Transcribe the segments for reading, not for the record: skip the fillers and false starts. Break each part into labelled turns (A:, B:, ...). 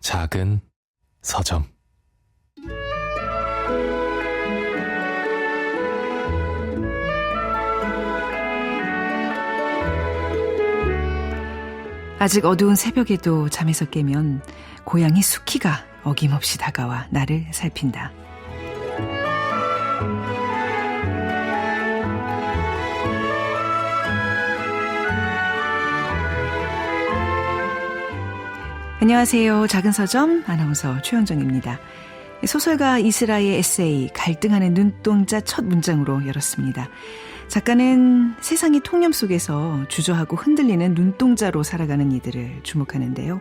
A: 작은 서점.
B: 아직 어두운 새벽에도 잠에서 깨면 고양이 수키가 어김없이 다가와 나를 살핀다. 안녕하세요. 작은 서점 아나운서 최현정입니다. 소설가 이슬아의 에세이 갈등하는 눈동자 첫 문장으로 열었습니다. 작가는 세상의 통념 속에서 주저하고 흔들리는 눈동자로 살아가는 이들을 주목하는데요.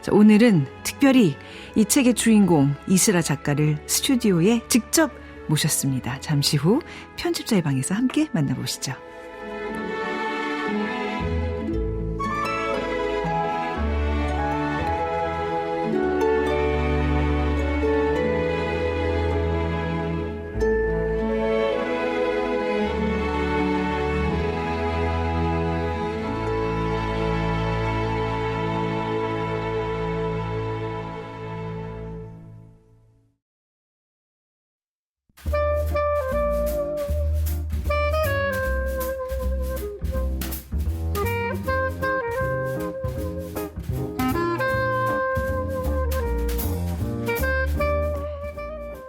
B: 자, 오늘은 특별히 이 책의 주인공 이슬아 작가를 스튜디오에 직접 모셨습니다. 잠시 후 편집자의 방에서 함께 만나보시죠.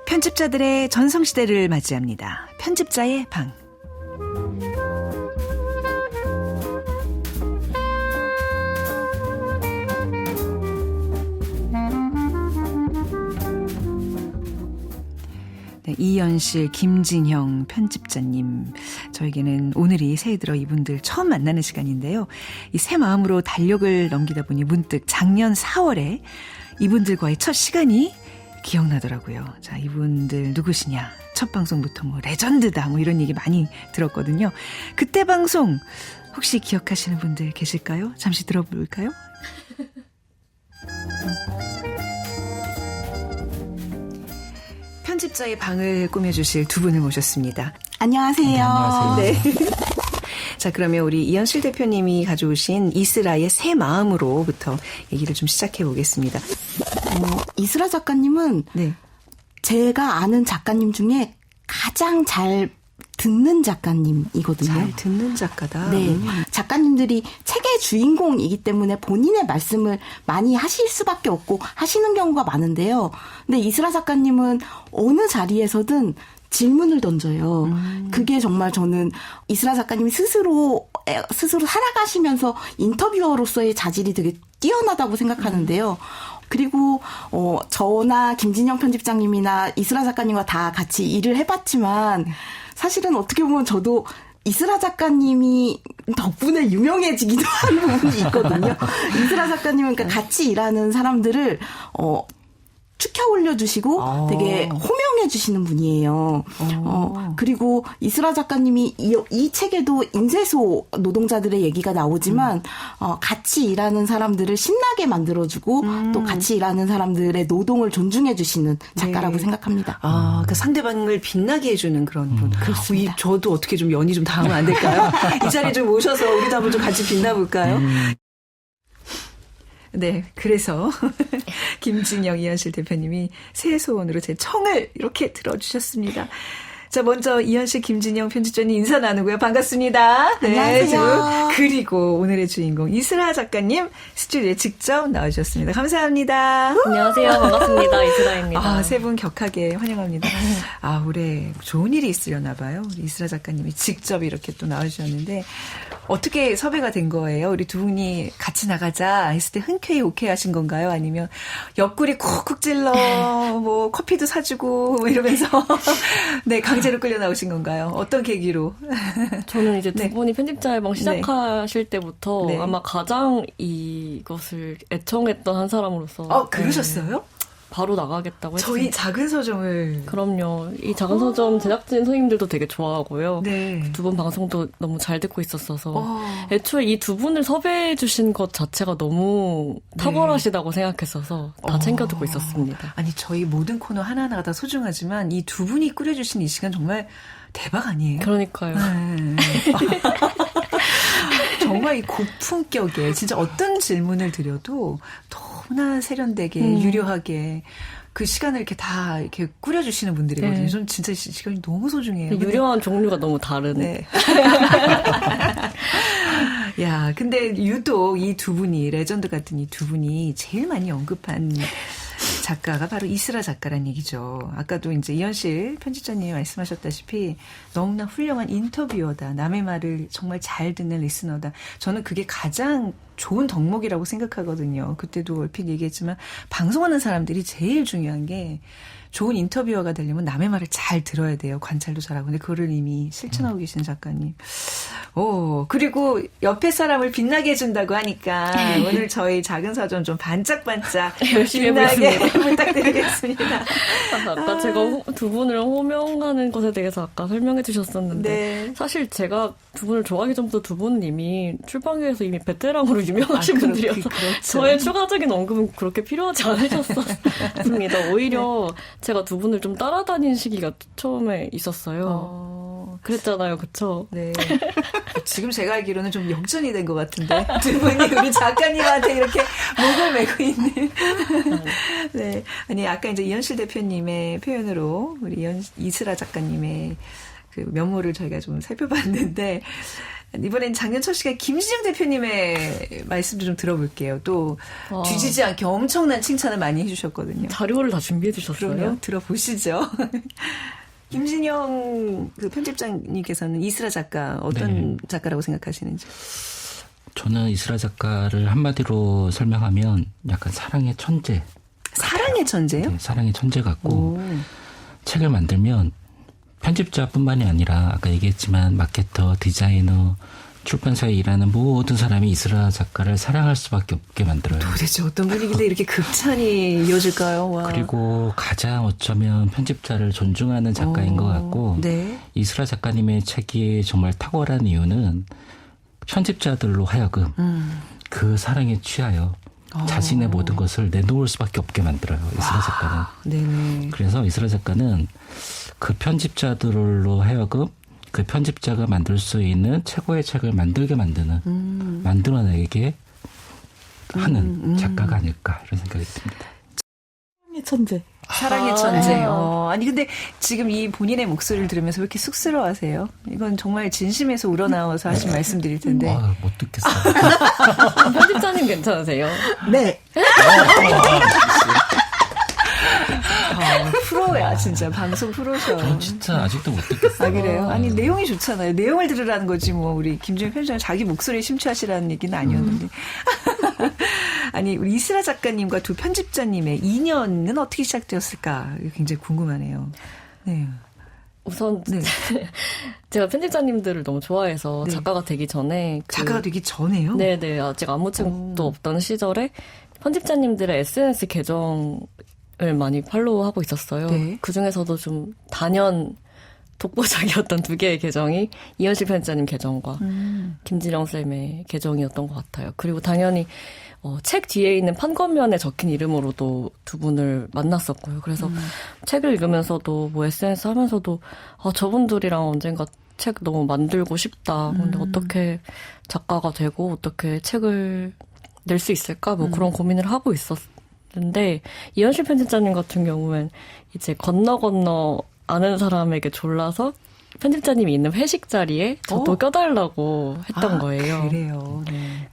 B: 편집자들의 전성시대를 맞이합니다. 편집자의 방. 네, 이연실, 김진형 편집자님. 저에게는 오늘이 새해 들어 이분들 처음 만나는 시간인데요. 이 새 마음으로 달력을 넘기다 보니 문득 작년 4월에 이분들과의 첫 시간이 기억나더라고요. 자, 이분들 누구시냐? 첫 방송부터 뭐 레전드다 뭐 이런 얘기 많이 들었거든요. 그때 방송 혹시 기억하시는 분들 계실까요? 잠시 들어볼까요? 편집자의 방을 꾸며주실 두 분을 모셨습니다.
C: 안녕하세요.
A: 안녕하세요.
B: 네. 자, 그러면 우리 이연실 대표님이 가져오신 이슬아의 새 마음으로부터 얘기를 좀 시작해 보겠습니다.
C: 이슬아 작가님은
B: 네.
C: 제가 아는 작가님 중에 가장 잘 듣는 작가님이거든요.
B: 잘 듣는 작가다.
C: 네. 작가님들이 책의 주인공이기 때문에 본인의 말씀을 많이 하실 수밖에 없고 하시는 경우가 많은데요. 근데 이슬아 작가님은 어느 자리에서든 질문을 던져요. 그게 정말 저는 이슬아 작가님이 스스로 살아가시면서 인터뷰어로서의 자질이 되게 뛰어나다고 생각하는데요. 그리고 저나 김진영 편집장님이나 이슬아 작가님과 다 같이 일을 해봤지만 사실은 어떻게 보면 저도 이슬아 작가님이 덕분에 유명해지기도 한 부분이 있거든요. 이슬아 작가님은 그러니까 같이 일하는 사람들을 축혀 올려주시고 되게 호명해 주시는 분이에요. 그리고 이슬아 작가님이 이 책에도 인쇄소 노동자들의 얘기가 나오지만 같이 일하는 사람들을 신나게 만들어주고 또 같이 일하는 사람들의 노동을 존중해 주시는 작가라고
B: 네.
C: 생각합니다.
B: 아, 그 상대방을 빛나게 해주는 그런 분.
C: 그렇습니다.
B: 저도 어떻게 좀 연이 좀 닿으면 안 될까요? 이 자리에 좀 모셔서 우리도 한번 좀 같이 빛나볼까요? 네, 그래서 김진영, 이연실 대표님이 새해 소원으로 제 청을 이렇게 들어주셨습니다. 자, 먼저 이연실, 김진영 편집자님 인사 나누고요. 반갑습니다. 네,
C: 안녕하세요.
B: 그리고 오늘의 주인공 이슬아 작가님 스튜디오에 직접 나와주셨습니다. 감사합니다.
D: 안녕하세요. 반갑습니다. 이슬아입니다.
B: 아, 세 분 격하게 환영합니다. 아, 올해 좋은 일이 있으려나 봐요. 우리 이슬아 작가님이 직접 이렇게 또 나와주셨는데 어떻게 섭외가 된 거예요? 우리 두 분이 같이 나가자 했을 때 흔쾌히 오케이 하신 건가요? 아니면 옆구리 쿡쿡 찔러 뭐 커피도 사주고 뭐 이러면서 네, 강제로 끌려 나오신 건가요? 어떤 계기로?
D: 저는 이제 두
B: 네.
D: 분이 편집자의 방 시작하실 때부터
B: 네.
D: 아마 가장 이것을 애청했던 한 사람으로서
B: 그러셨어요?
D: 바로 나가겠다고 했어요.
B: 저희 작은 서점을.
D: 그럼요. 이 작은 서점 제작진 선생님들도 되게 좋아하고요.
B: 네.
D: 두 분 방송도 너무 잘 듣고 있었어서 애초에 이 두 분을 섭외해 주신 것 자체가 너무 탁월하시다고 생각했어서 다 챙겨 듣고 있었습니다.
B: 아니, 저희 모든 코너 하나하나가 다 소중하지만 이 두 분이 꾸려주신 이 시간 정말 대박 아니에요?
D: 그러니까요.
B: 네. 정말 이 고품격에 진짜 어떤 질문을 드려도 너무나 세련되게 유려하게 그 시간을 이렇게 다 이렇게 꾸려주시는 분들이거든요.
D: 네.
B: 전 진짜 시간이 너무 소중해요.
D: 유려한 종류가 너무 다른.
B: 네. 야, 근데 유독 이 두 분이, 레전드 같은 이 두 분이 제일 많이 언급한 작가가 바로 이슬아 작가란 얘기죠. 아까도 이제 이현실 편집자님이 말씀하셨다시피 너무나 훌륭한 인터뷰어다. 남의 말을 정말 잘 듣는 리스너다. 저는 그게 가장 좋은 덕목이라고 생각하거든요. 그때도 얼핏 얘기했지만 방송하는 사람들이 제일 중요한 게 좋은 인터뷰어가 되려면 남의 말을 잘 들어야 돼요. 관찰도 잘하고. 근데 그거를 이미 실천하고 계신 작가님. 오, 그리고 옆에 사람을 빛나게 해준다고 하니까 오늘 저희 작은 서점 좀 반짝반짝
D: 열심히
B: 빛나게
D: 해보겠습니다.
B: 부탁드리겠습니다.
D: 아까 제가 두 분을 호명하는 것에 대해서 아까 설명해 주셨었는데
B: 네.
D: 사실 제가 두 분을 좋아하기 전부터 두 분은 이미 출판계에서 이미 베테랑으로 유명하신 분들이어서
B: 그렇죠.
D: 저의 추가적인 언급은 그렇게 필요하지 않으셨었습니다. 오히려 제가 두 분을 좀 따라다닌 시기가 처음에 있었어요. 그랬잖아요. 그쵸?
B: 네. 지금 제가 알기로는 좀 역전이 된 것 같은데 두 분이 우리 작가님한테 이렇게 목을 메고 있는. 네. 아니 아까 이제 이현실 대표님의 표현으로 우리 이슬아 작가님의 그 면모를 저희가 좀 살펴봤는데 이번엔 작년 첫 시간 김진영 대표님의 말씀도 좀 들어볼게요. 또 뒤지지 않게 엄청난 칭찬을 많이 해주셨거든요.
D: 자료를 다 준비해 주셨어요?
B: 그럼요. 들어보시죠. 김진영 그 편집장님께서는 이슬아 작가 어떤 작가라고 생각하시는지?
E: 저는 이슬아 작가를 한마디로 설명하면 약간 사랑의 천재.
B: 사랑의 천재요?
E: 네, 사랑의 천재 같고
B: 오.
E: 책을 만들면 편집자뿐만이 아니라 아까 얘기했지만 마케터, 디자이너, 출판사에 일하는 모든 사람이 이슬아 작가를 사랑할 수밖에 없게 만들어요.
B: 도대체 어떤 분위기인데 이렇게 극찬이 이어질까요? 와.
E: 그리고 가장 어쩌면 편집자를 존중하는 작가인 것 같고
B: 네.
E: 이슬아 작가님의 책이 정말 탁월한 이유는 편집자들로 하여금 그 사랑에 취하여 자신의 모든 것을 내놓을 수밖에 없게 만들어요. 이슬아 작가는.
B: 네네.
E: 그래서 이슬아 작가는 그 편집자들로 하여금 그 편집자가 만들 수 있는 최고의 책을 만들게 만드는 만들어내게 하는 작가가 아닐까 이런 생각이 듭니다.
C: 사랑의 천재.
B: 사랑의 천재. 아니 근데 지금 이 본인의 목소리를 들으면서 왜 이렇게 쑥스러워하세요? 이건 정말 진심에서 우러나와서 하신 말씀드릴 텐데.
E: 못 듣겠어요.
D: 편집자님 괜찮으세요?
C: 네.
B: 프로야 진짜 방송 프로셔.
E: 전 진짜 아직도 못 듣겠어요.
B: 아 그래요? 아니 내용이 좋잖아요. 내용을 들으라는 거지 뭐 우리 김준현 편집장 자기 목소리에 심취하시라는 얘기는 아니었는데. 아니 우리 이슬아 작가님과 두 편집자님의 인연은 어떻게 시작되었을까? 굉장히 궁금하네요. 네.
D: 우선
B: 네.
D: 제가 편집자님들을 너무 좋아해서
B: 네.
D: 작가가 되기 전에
B: 작가가 되기 전에요?
D: 네네 아직 아무 책도 없던 시절에 편집자님들의 SNS 계정을 많이 팔로우하고 있었어요.
B: 네.
D: 그 중에서도 좀 단연 독보적이었던 두 개의 계정이 이현실 편집자님 계정과 김진영 쌤의 계정이었던 것 같아요. 그리고 당연히 책 뒤에 있는 판권면에 적힌 이름으로도 두 분을 만났었고요. 그래서 책을 읽으면서도 뭐 SNS 하면서도 저분들이랑 언젠가 책 너무 만들고 싶다. 근데 어떻게 작가가 되고 어떻게 책을 낼 수 있을까? 뭐 그런 고민을 하고 있었는데 이현실 편집자님 같은 경우엔 이제 건너 아는 사람에게 졸라서 편집자님이 있는 회식 자리에 저도 껴달라고 했던 거예요.
B: 그래요. 네.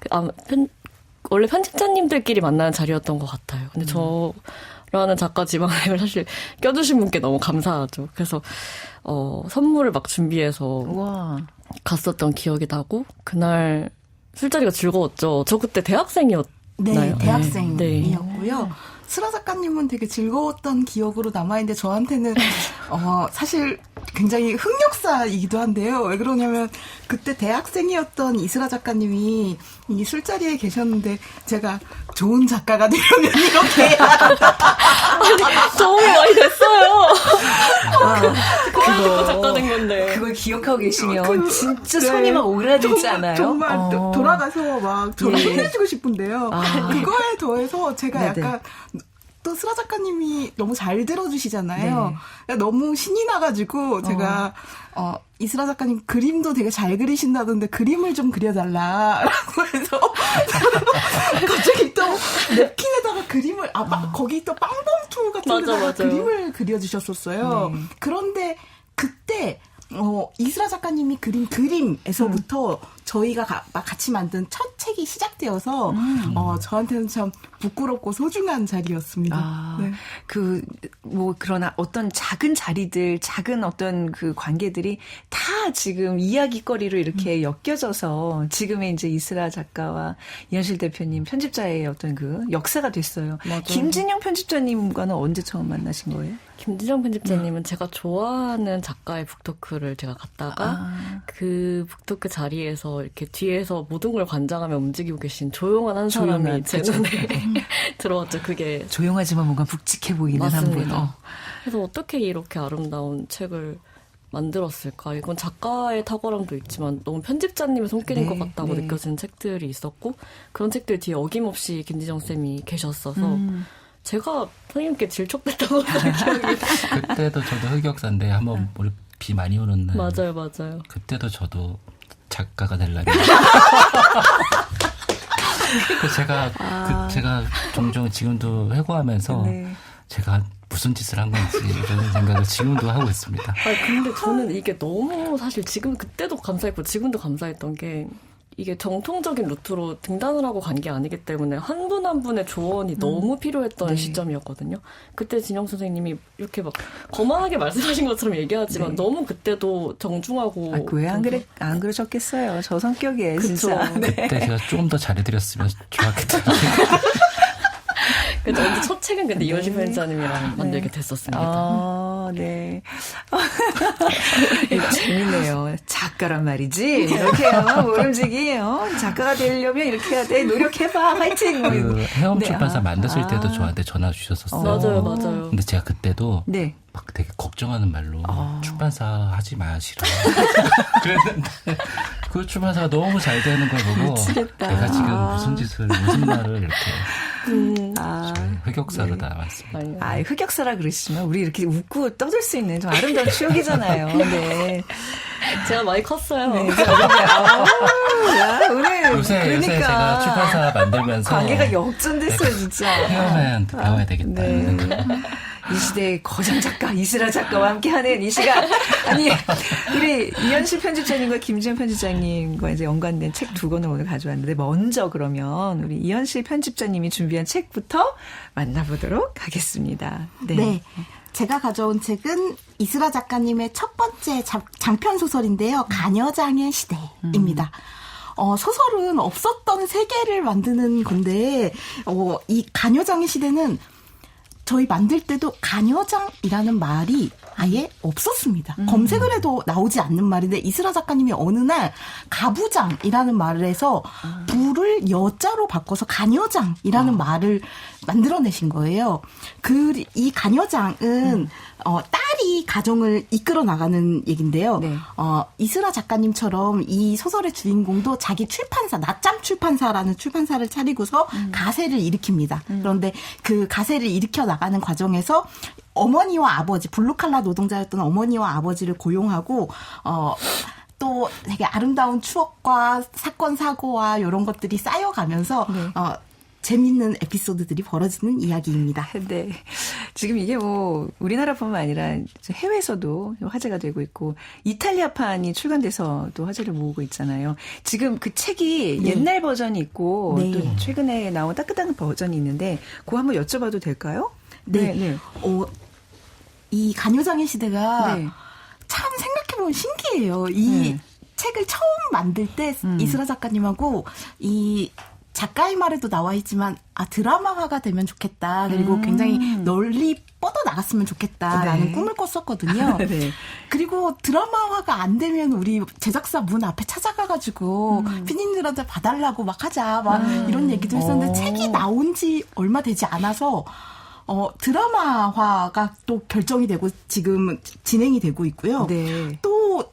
D: 원래 편집자님들끼리 만나는 자리였던 것 같아요. 근데 저라는 작가 지망생을 사실 껴주신 분께 너무 감사하죠. 그래서 선물을 막 준비해서
B: 와.
D: 갔었던 기억이 나고 그날 술자리가 즐거웠죠. 저 그때 대학생이었나요?
C: 네, 대학생이었고요.
D: 네.
C: 슬아 작가님은 되게 즐거웠던 기억으로 남아있는데 저한테는 사실 굉장히 흑역사이기도 한데요. 왜 그러냐면 그때 대학생이었던 이슬아 작가님이 이 술자리에 계셨는데 제가 좋은 작가가 되려면 이렇게 해야 한다.
D: 도움이 많이 됐어요.
B: 그거
D: 작가 된 건데.
B: 그걸 기억하고 계시면 진짜 손이 막 오그라들지 않아요?
C: 정말 돌아가서 막 저를
B: 예.
C: 혼내주고 싶은데요. 그거에 더해서 제가
B: 네네.
C: 약간 또 슬아 작가님이 너무 잘 들어주시잖아요. 네. 너무 신이 나가지고 제가 이슬아 작가님 그림도 되게 잘 그리신다던데 그림을 좀 그려달라라고 해서 갑자기 또 냅킨에다가 그림을 거기 또 빵봉투 같은 데다가 그림을 그려주셨었어요. 네. 그런데 그때 이슬아 작가님이 그린 그림에서부터 저희가 같이 만든 첫 책이 시작되어서 저한테는 참 부끄럽고 소중한 자리였습니다. 네.
B: 그러나 어떤 작은 자리들, 작은 어떤 그 관계들이 다 지금 이야기거리로 이렇게 엮여져서 지금의 이제 이슬아 작가와 이현실 대표님 편집자의 어떤 그 역사가 됐어요. 맞아요. 김진영 편집자님과는 언제 처음 만나신 거예요?
D: 김진영 편집자님은 제가 좋아하는 작가의 북토크를 제가 갔다가 그 북토크 자리에서 이렇게 뒤에서 모든 걸 관장하며 움직이고 계신 조용한 한 사람이 제 눈에 들어왔죠. 그게
B: 조용하지만 뭔가 묵직해 보이는 한 분.
D: 그래서 어떻게 이렇게 아름다운 책을 만들었을까? 이건 작가의 탁월함도 있지만 너무 편집자님의 손길인 것 같다고 느껴지는 책들이 있었고 그런 책들 뒤에 어김없이 김진영 쌤이 계셨어서 제가 선생님께 질척댔던 것 같아요.
E: 그때도 저도 흑역사인데 한번 우리 비 많이 오는 날.
D: 맞아요.
E: 그때도 저도 작가가 되려고. 제가 종종 지금도 회고하면서 제가 무슨 짓을 한 건지 이런 생각을 지금도 하고 있습니다.
D: 근데 저는 이게 너무 사실 그때도 감사했고 지금도 감사했던 게 이게 정통적인 루트로 등단을 하고 간 게 아니기 때문에 한 분 한 분의 조언이 너무 필요했던 시점이었거든요. 그때 진영 선생님이 이렇게 막 거만하게 말씀하신 것처럼 얘기하지만 너무 그때도 정중하고.
B: 왜 안 그러셨겠어요. 저 성격이에요, 진짜.
E: 그때 제가 좀 더 잘해드렸으면 좋았겠다.
D: 그래서 언제 첫 책은 근데 이현실 편집자님이랑 만들게 됐었습니다.
B: 네. 재밌네요. 작가란 말이지. 이렇게요. 모름지기예요. 작가가 되려면 이렇게 해야 돼. 노력해봐. 화이팅.
E: 해엄 출판사 만드실 때도 저한테 전화 주셨었어요.
D: 맞아요.
E: 근데 제가 그때도 막 되게 걱정하는 말로 출판사 하지 마시라. 그랬는데 그 출판사가 너무 잘 되는 걸 보고
B: 미치겠다.
E: 내가 지금 무슨 말을 이렇게 흑역사로 나왔습니다.
B: 흑역사라 그러시지만 우리 이렇게 웃고 떠들 수 있는 좀 아름다운 추억이잖아요. 네.
D: 제가 많이 컸어요.
B: 네, 오늘
E: 요새 제가 출판사 만들면서
B: 관계가 역전됐어요, 진짜.
E: 헤어맨한테 배워야 되겠다.
B: 이 시대의 거장 작가 이슬아 작가와 함께하는 이 시간. 아니 우리 이현실 편집자님과 김지현 편집자님과 이제 연관된 책 두 권을 오늘 가져왔는데 먼저 그러면 우리 이현실 편집자님이 준비한 책부터 만나보도록 하겠습니다.
C: 네. 제가 가져온 책은 이슬아 작가님의 첫 번째 장편 소설인데요. 가녀장의 시대입니다. 소설은 없었던 세계를 만드는 건데 이 가녀장의 시대는 저희 만들 때도 가녀장이라는 말이 아예 없었습니다. 검색을 해도 나오지 않는 말인데 이슬아 작가님이 어느 날 가부장이라는 말을 해서 부를 여자로 바꿔서 가녀장이라는 말을 만들어내신 거예요. 이 가녀장은 딸이 가정을 이끌어 나가는 얘긴데요. 이슬아 작가님처럼 이 소설의 주인공도 자기 출판사, 낮잠 출판사라는 출판사를 차리고서 가세를 일으킵니다. 그런데 그 가세를 일으켜 나가는 과정에서 어머니와 아버지, 블루칼라 노동자였던 어머니와 아버지를 고용하고 또 되게 아름다운 추억과 사건 사고와 이런 것들이 쌓여가면서 재밌는 에피소드들이 벌어지는 이야기입니다.
B: 네. 지금 이게 뭐 우리나라뿐만 아니라 해외에서도 화제가 되고 있고 이탈리아판이 출간돼서도 화제를 모으고 있잖아요. 지금 그 책이 옛날 버전이 있고 또 최근에 나온 따끈한 버전이 있는데 그거 한번 여쭤봐도 될까요?
C: 네. 이 가녀장의 시대가 참 생각해보면 신기해요. 이 책을 처음 만들 때 이슬아 작가님하고 이 작가의 말에도 나와 있지만 드라마화가 되면 좋겠다. 그리고 굉장히 널리 뻗어나갔으면 좋겠다라는 꿈을 꿨었거든요. 그리고 드라마화가 안 되면 우리 제작사 문 앞에 찾아가가지고 피디님들한테 봐달라고 막 하자 막 이런 얘기도 했었는데 책이 나온 지 얼마 되지 않아서 드라마화가 또 결정이 되고 지금 진행이 되고 있고요. 또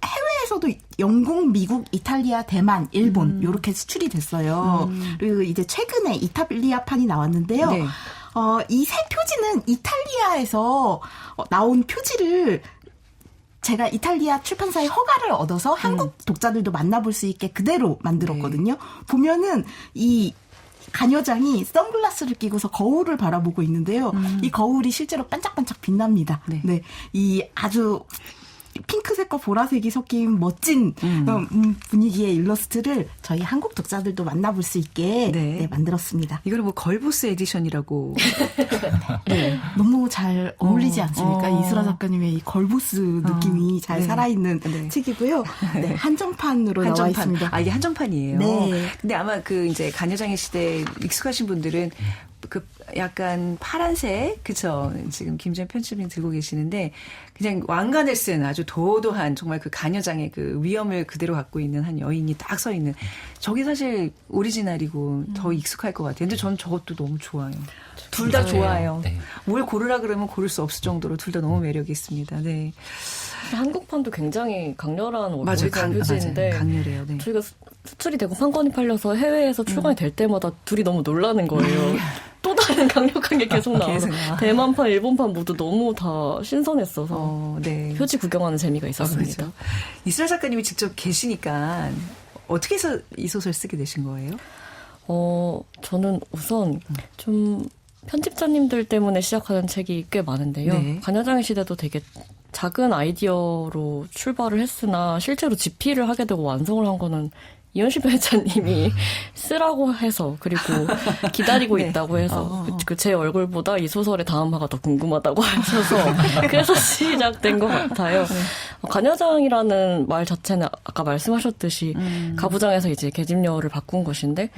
C: 해외에서도 영국, 미국, 이탈리아, 대만, 일본 이렇게 수출이 됐어요. 그리고 이제 최근에 이탈리아판이 나왔는데요. 이 새 표지는 이탈리아에서 나온 표지를 제가 이탈리아 출판사의 허가를 얻어서 한국 독자들도 만나볼 수 있게 그대로 만들었거든요. 보면은 이 가녀장이 선글라스를 끼고서 거울을 바라보고 있는데요. 이 거울이 실제로 반짝반짝 빛납니다.
B: 네.
C: 네. 이 아주 핑크색과 보라색이 섞인 멋진 분위기의 일러스트를 저희 한국 독자들도 만나볼 수 있게
B: 네.
C: 만들었습니다.
B: 이거는 뭐 걸보스 에디션이라고.
C: 네. 너무 잘 어울리지 않습니까?
B: 어.
C: 이수라 작가님의 이 걸보스 느낌이 잘
B: 네.
C: 살아있는
B: 네.
C: 책이고요. 네, 한정판으로 나와 있습니다.
B: 아, 이게 한정판이에요.
C: 네.
B: 근데 아마 그 이제 가녀장의 시대에 익숙하신 분들은 그 약간 파란색, 그쵸. 지금 김지현 편집님 들고 계시는데 그냥 왕관을 쓴 아주 도도한 정말 그 가녀장의 그 위엄을 그대로 갖고 있는 한 여인이 딱 서 있는 저게 사실 오리지널이고 더 익숙할 것 같아요. 근데 전 저것도 너무 좋아요. 둘 다 좋아요.
E: 네.
B: 뭘 고르라 그러면 고를 수 없을 정도로 둘 다 너무 매력이 있습니다. 네.
D: 한국판도 굉장히 강렬한
B: 맞아요.
D: 오리지널 표지인데
B: 맞아요. 강렬해요. 네.
D: 저희가 수출이 되고 판권이 팔려서 해외에서 출간이 될 때마다 둘이 너무 놀라는 거예요. 또 다른 강력한 게 계속 나와서
B: 계속 나와.
D: 대만판, 일본판 모두 너무 다 신선했어서
B: 네.
D: 표지 구경하는 재미가 있었습니다.
B: 그렇죠. 이수라 작가님이 직접 계시니까 어떻게 해서 이 소설 쓰게 되신 거예요?
D: 저는 우선 좀 편집자님들 때문에 시작하는 책이 꽤 많은데요.
B: 네.
D: 가녀장의 시대도 되게 작은 아이디어로 출발을 했으나 실제로 집필을 하게 되고 완성을 한 거는 이현실 편집자님이 쓰라고 해서 그리고 기다리고
B: 네.
D: 있다고 해서 제 얼굴보다 이 소설의 다음 화가 더 궁금하다고 하셔서 그래서 시작된 것 같아요. 가녀장이라는 말 자체는 아까 말씀하셨듯이 가부장에서 이제 계집녀를 바꾼 것인데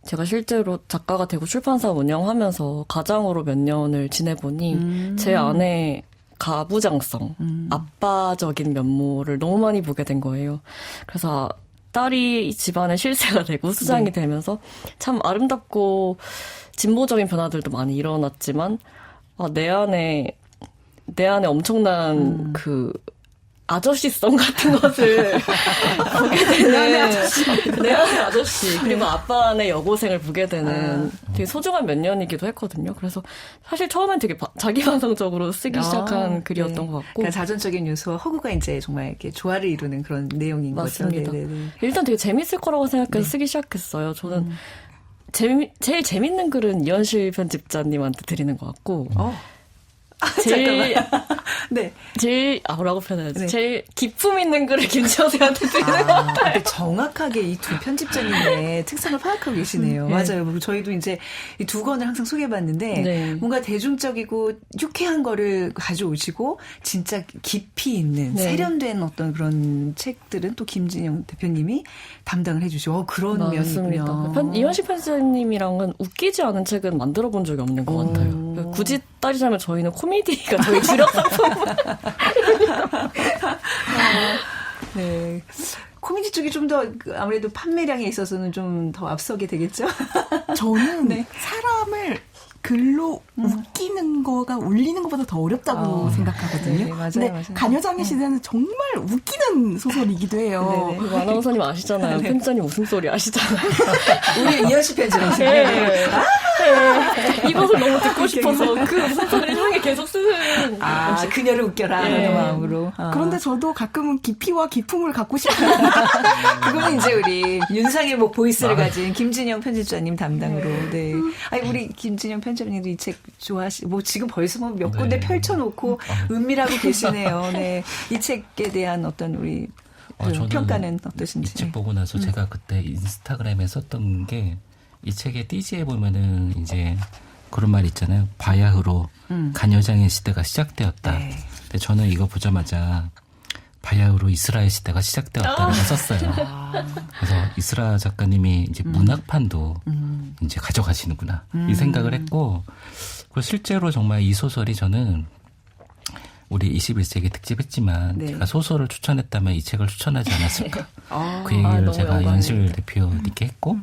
D: 제가 실제로 작가가 되고 출판사 운영하면서 가장으로 몇 년을 지내보니 제 안에 가부장성, 아빠적인 면모를 너무 많이 보게 된 거예요. 그래서 딸이 집안의 실세가 되고 수장이 되면서 참 아름답고 진보적인 변화들도 많이 일어났지만 내 안에 엄청난 그 아저씨성 같은 것을 보게 되는 내 안의 아저씨 그리고 아빠 안의 여고생을 보게 되는 되게 소중한 몇 년이기도 했거든요. 그래서 사실 처음엔 되게 자기반성적으로 쓰기 시작한 글이었던 것 같고
B: 그러니까 자전적인 요소와 허구가 이제 정말 이렇게 조화를 이루는 그런 내용인
D: 맞습니다.
B: 거죠. 네네네.
D: 일단 되게 재밌을 거라고 생각해서 쓰기 시작했어요. 저는 제일 재밌는 글은 이현실 편집자님한테 드리는 것 같고 제일 뭐라고 표현해야지?
B: 네.
D: 제일 기품 있는 글을 김지현 선생한테 드리는 것 같아요.
B: 근데 정확하게 이 두 편집자님의 특성을 파악하고 계시네요. 맞아요. 저희도 이제 이 두 권을 항상 소개해봤는데
D: 네.
B: 뭔가 대중적이고 유쾌한 거를 가져오시고 진짜 깊이 있는 세련된 어떤 그런 책들은 또 김진영 대표님이 담당을 해주시고 그런
D: 맞습니다.
B: 면이군요.
D: 이현식 편집자님이랑은 웃기지 않은 책은 만들어 본 적이 없는 것 같아요. 굳이 따지자면 저희는 코미디가 저희 주력 상품.
B: 네. 코미디 쪽이 좀 더 아무래도 판매량에 있어서는 좀 더 앞서게 되겠죠?
C: 저는 사람을 글로 웃기는 거가 울리는 것보다 더 어렵다고 생각하거든요.
B: 네, 맞아요,
C: 근데
B: 맞아요.
C: 가녀장의 시대는 정말 웃기는 소설이기도 해요.
D: 그리고 아나운서님 아시잖아요. 편집자님 웃음소리 아시잖아요.
B: 우리 이현식 편집자님.
D: 네. 이것을 너무 듣고 싶어서 그 웃음소리를 향해 계속 쓰는.
B: 그녀를 웃겨라 하는 마음으로.
C: 그런데 저도 가끔은 깊이와 기품을 갖고 싶어요.
B: 그거는 이제 우리 윤상의 목 보이스를 가진 김진영 편집자님 담당으로. 네. 아니 우리 김진영 편집자님도 이 책 좋아하시. 뭐 지금 벌써 뭐 몇 군데 펼쳐놓고 은밀하고 계시네요. 네. 이 책에 대한 어떤 우리 평가는 어떠신지.
E: 이 책 보고 나서 제가 그때 인스타그램에 썼던 게 이 책의 띠지에 보면은 이제 그런 말 있잖아요. 바야흐로 가녀장의 시대가 시작되었다.
B: 네.
E: 근데 저는 이거 보자마자 바야흐로 이스라엘 시대가 시작되었다라고 썼어요. 그래서 이스라 작가님이 이제 문학판도 이제 가져가시는구나 이 생각을 했고 그리고 실제로 정말 이 소설이 저는 우리 21세기 특집했지만 제가 소설을 추천했다면 이 책을 추천하지 않았을까. 그 얘기를 제가 이현실 대표님께 했고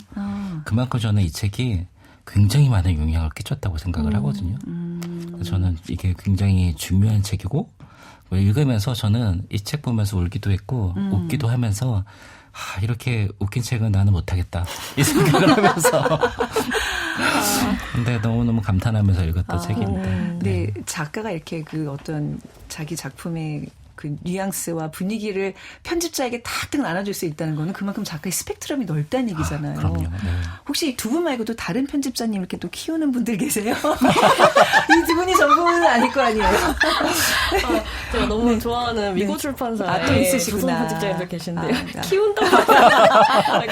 E: 그만큼 저는 이 책이 굉장히 많은 영향을 끼쳤다고 생각을 하거든요. 그래서 저는 이게 굉장히 중요한 책이고 읽으면서 저는 이 책 보면서 울기도 했고 웃기도 하면서 이렇게 웃긴 책은 나는 못하겠다. 이 생각을 하면서. 근데 너무너무 감탄하면서 읽었던 책입니다.
B: 네, 작가가 이렇게 그 어떤 자기 작품의 그 뉘앙스와 분위기를 편집자에게 탁탁 나눠줄 수 있다는 거는 그만큼 작가의 스펙트럼이 넓다는 얘기잖아요.
E: 그럼요. 네.
B: 혹시 두 분 말고도 다른 편집자님 이렇게 또 키우는 분들 계세요? 이 두 분이 전부는 아닐 거 아니에요?
D: 제가 너무 좋아하는 미국 출판사에
B: 또 있으시구나.
D: 조선 편집자님들 계신데요.
B: 아.
D: 키운다고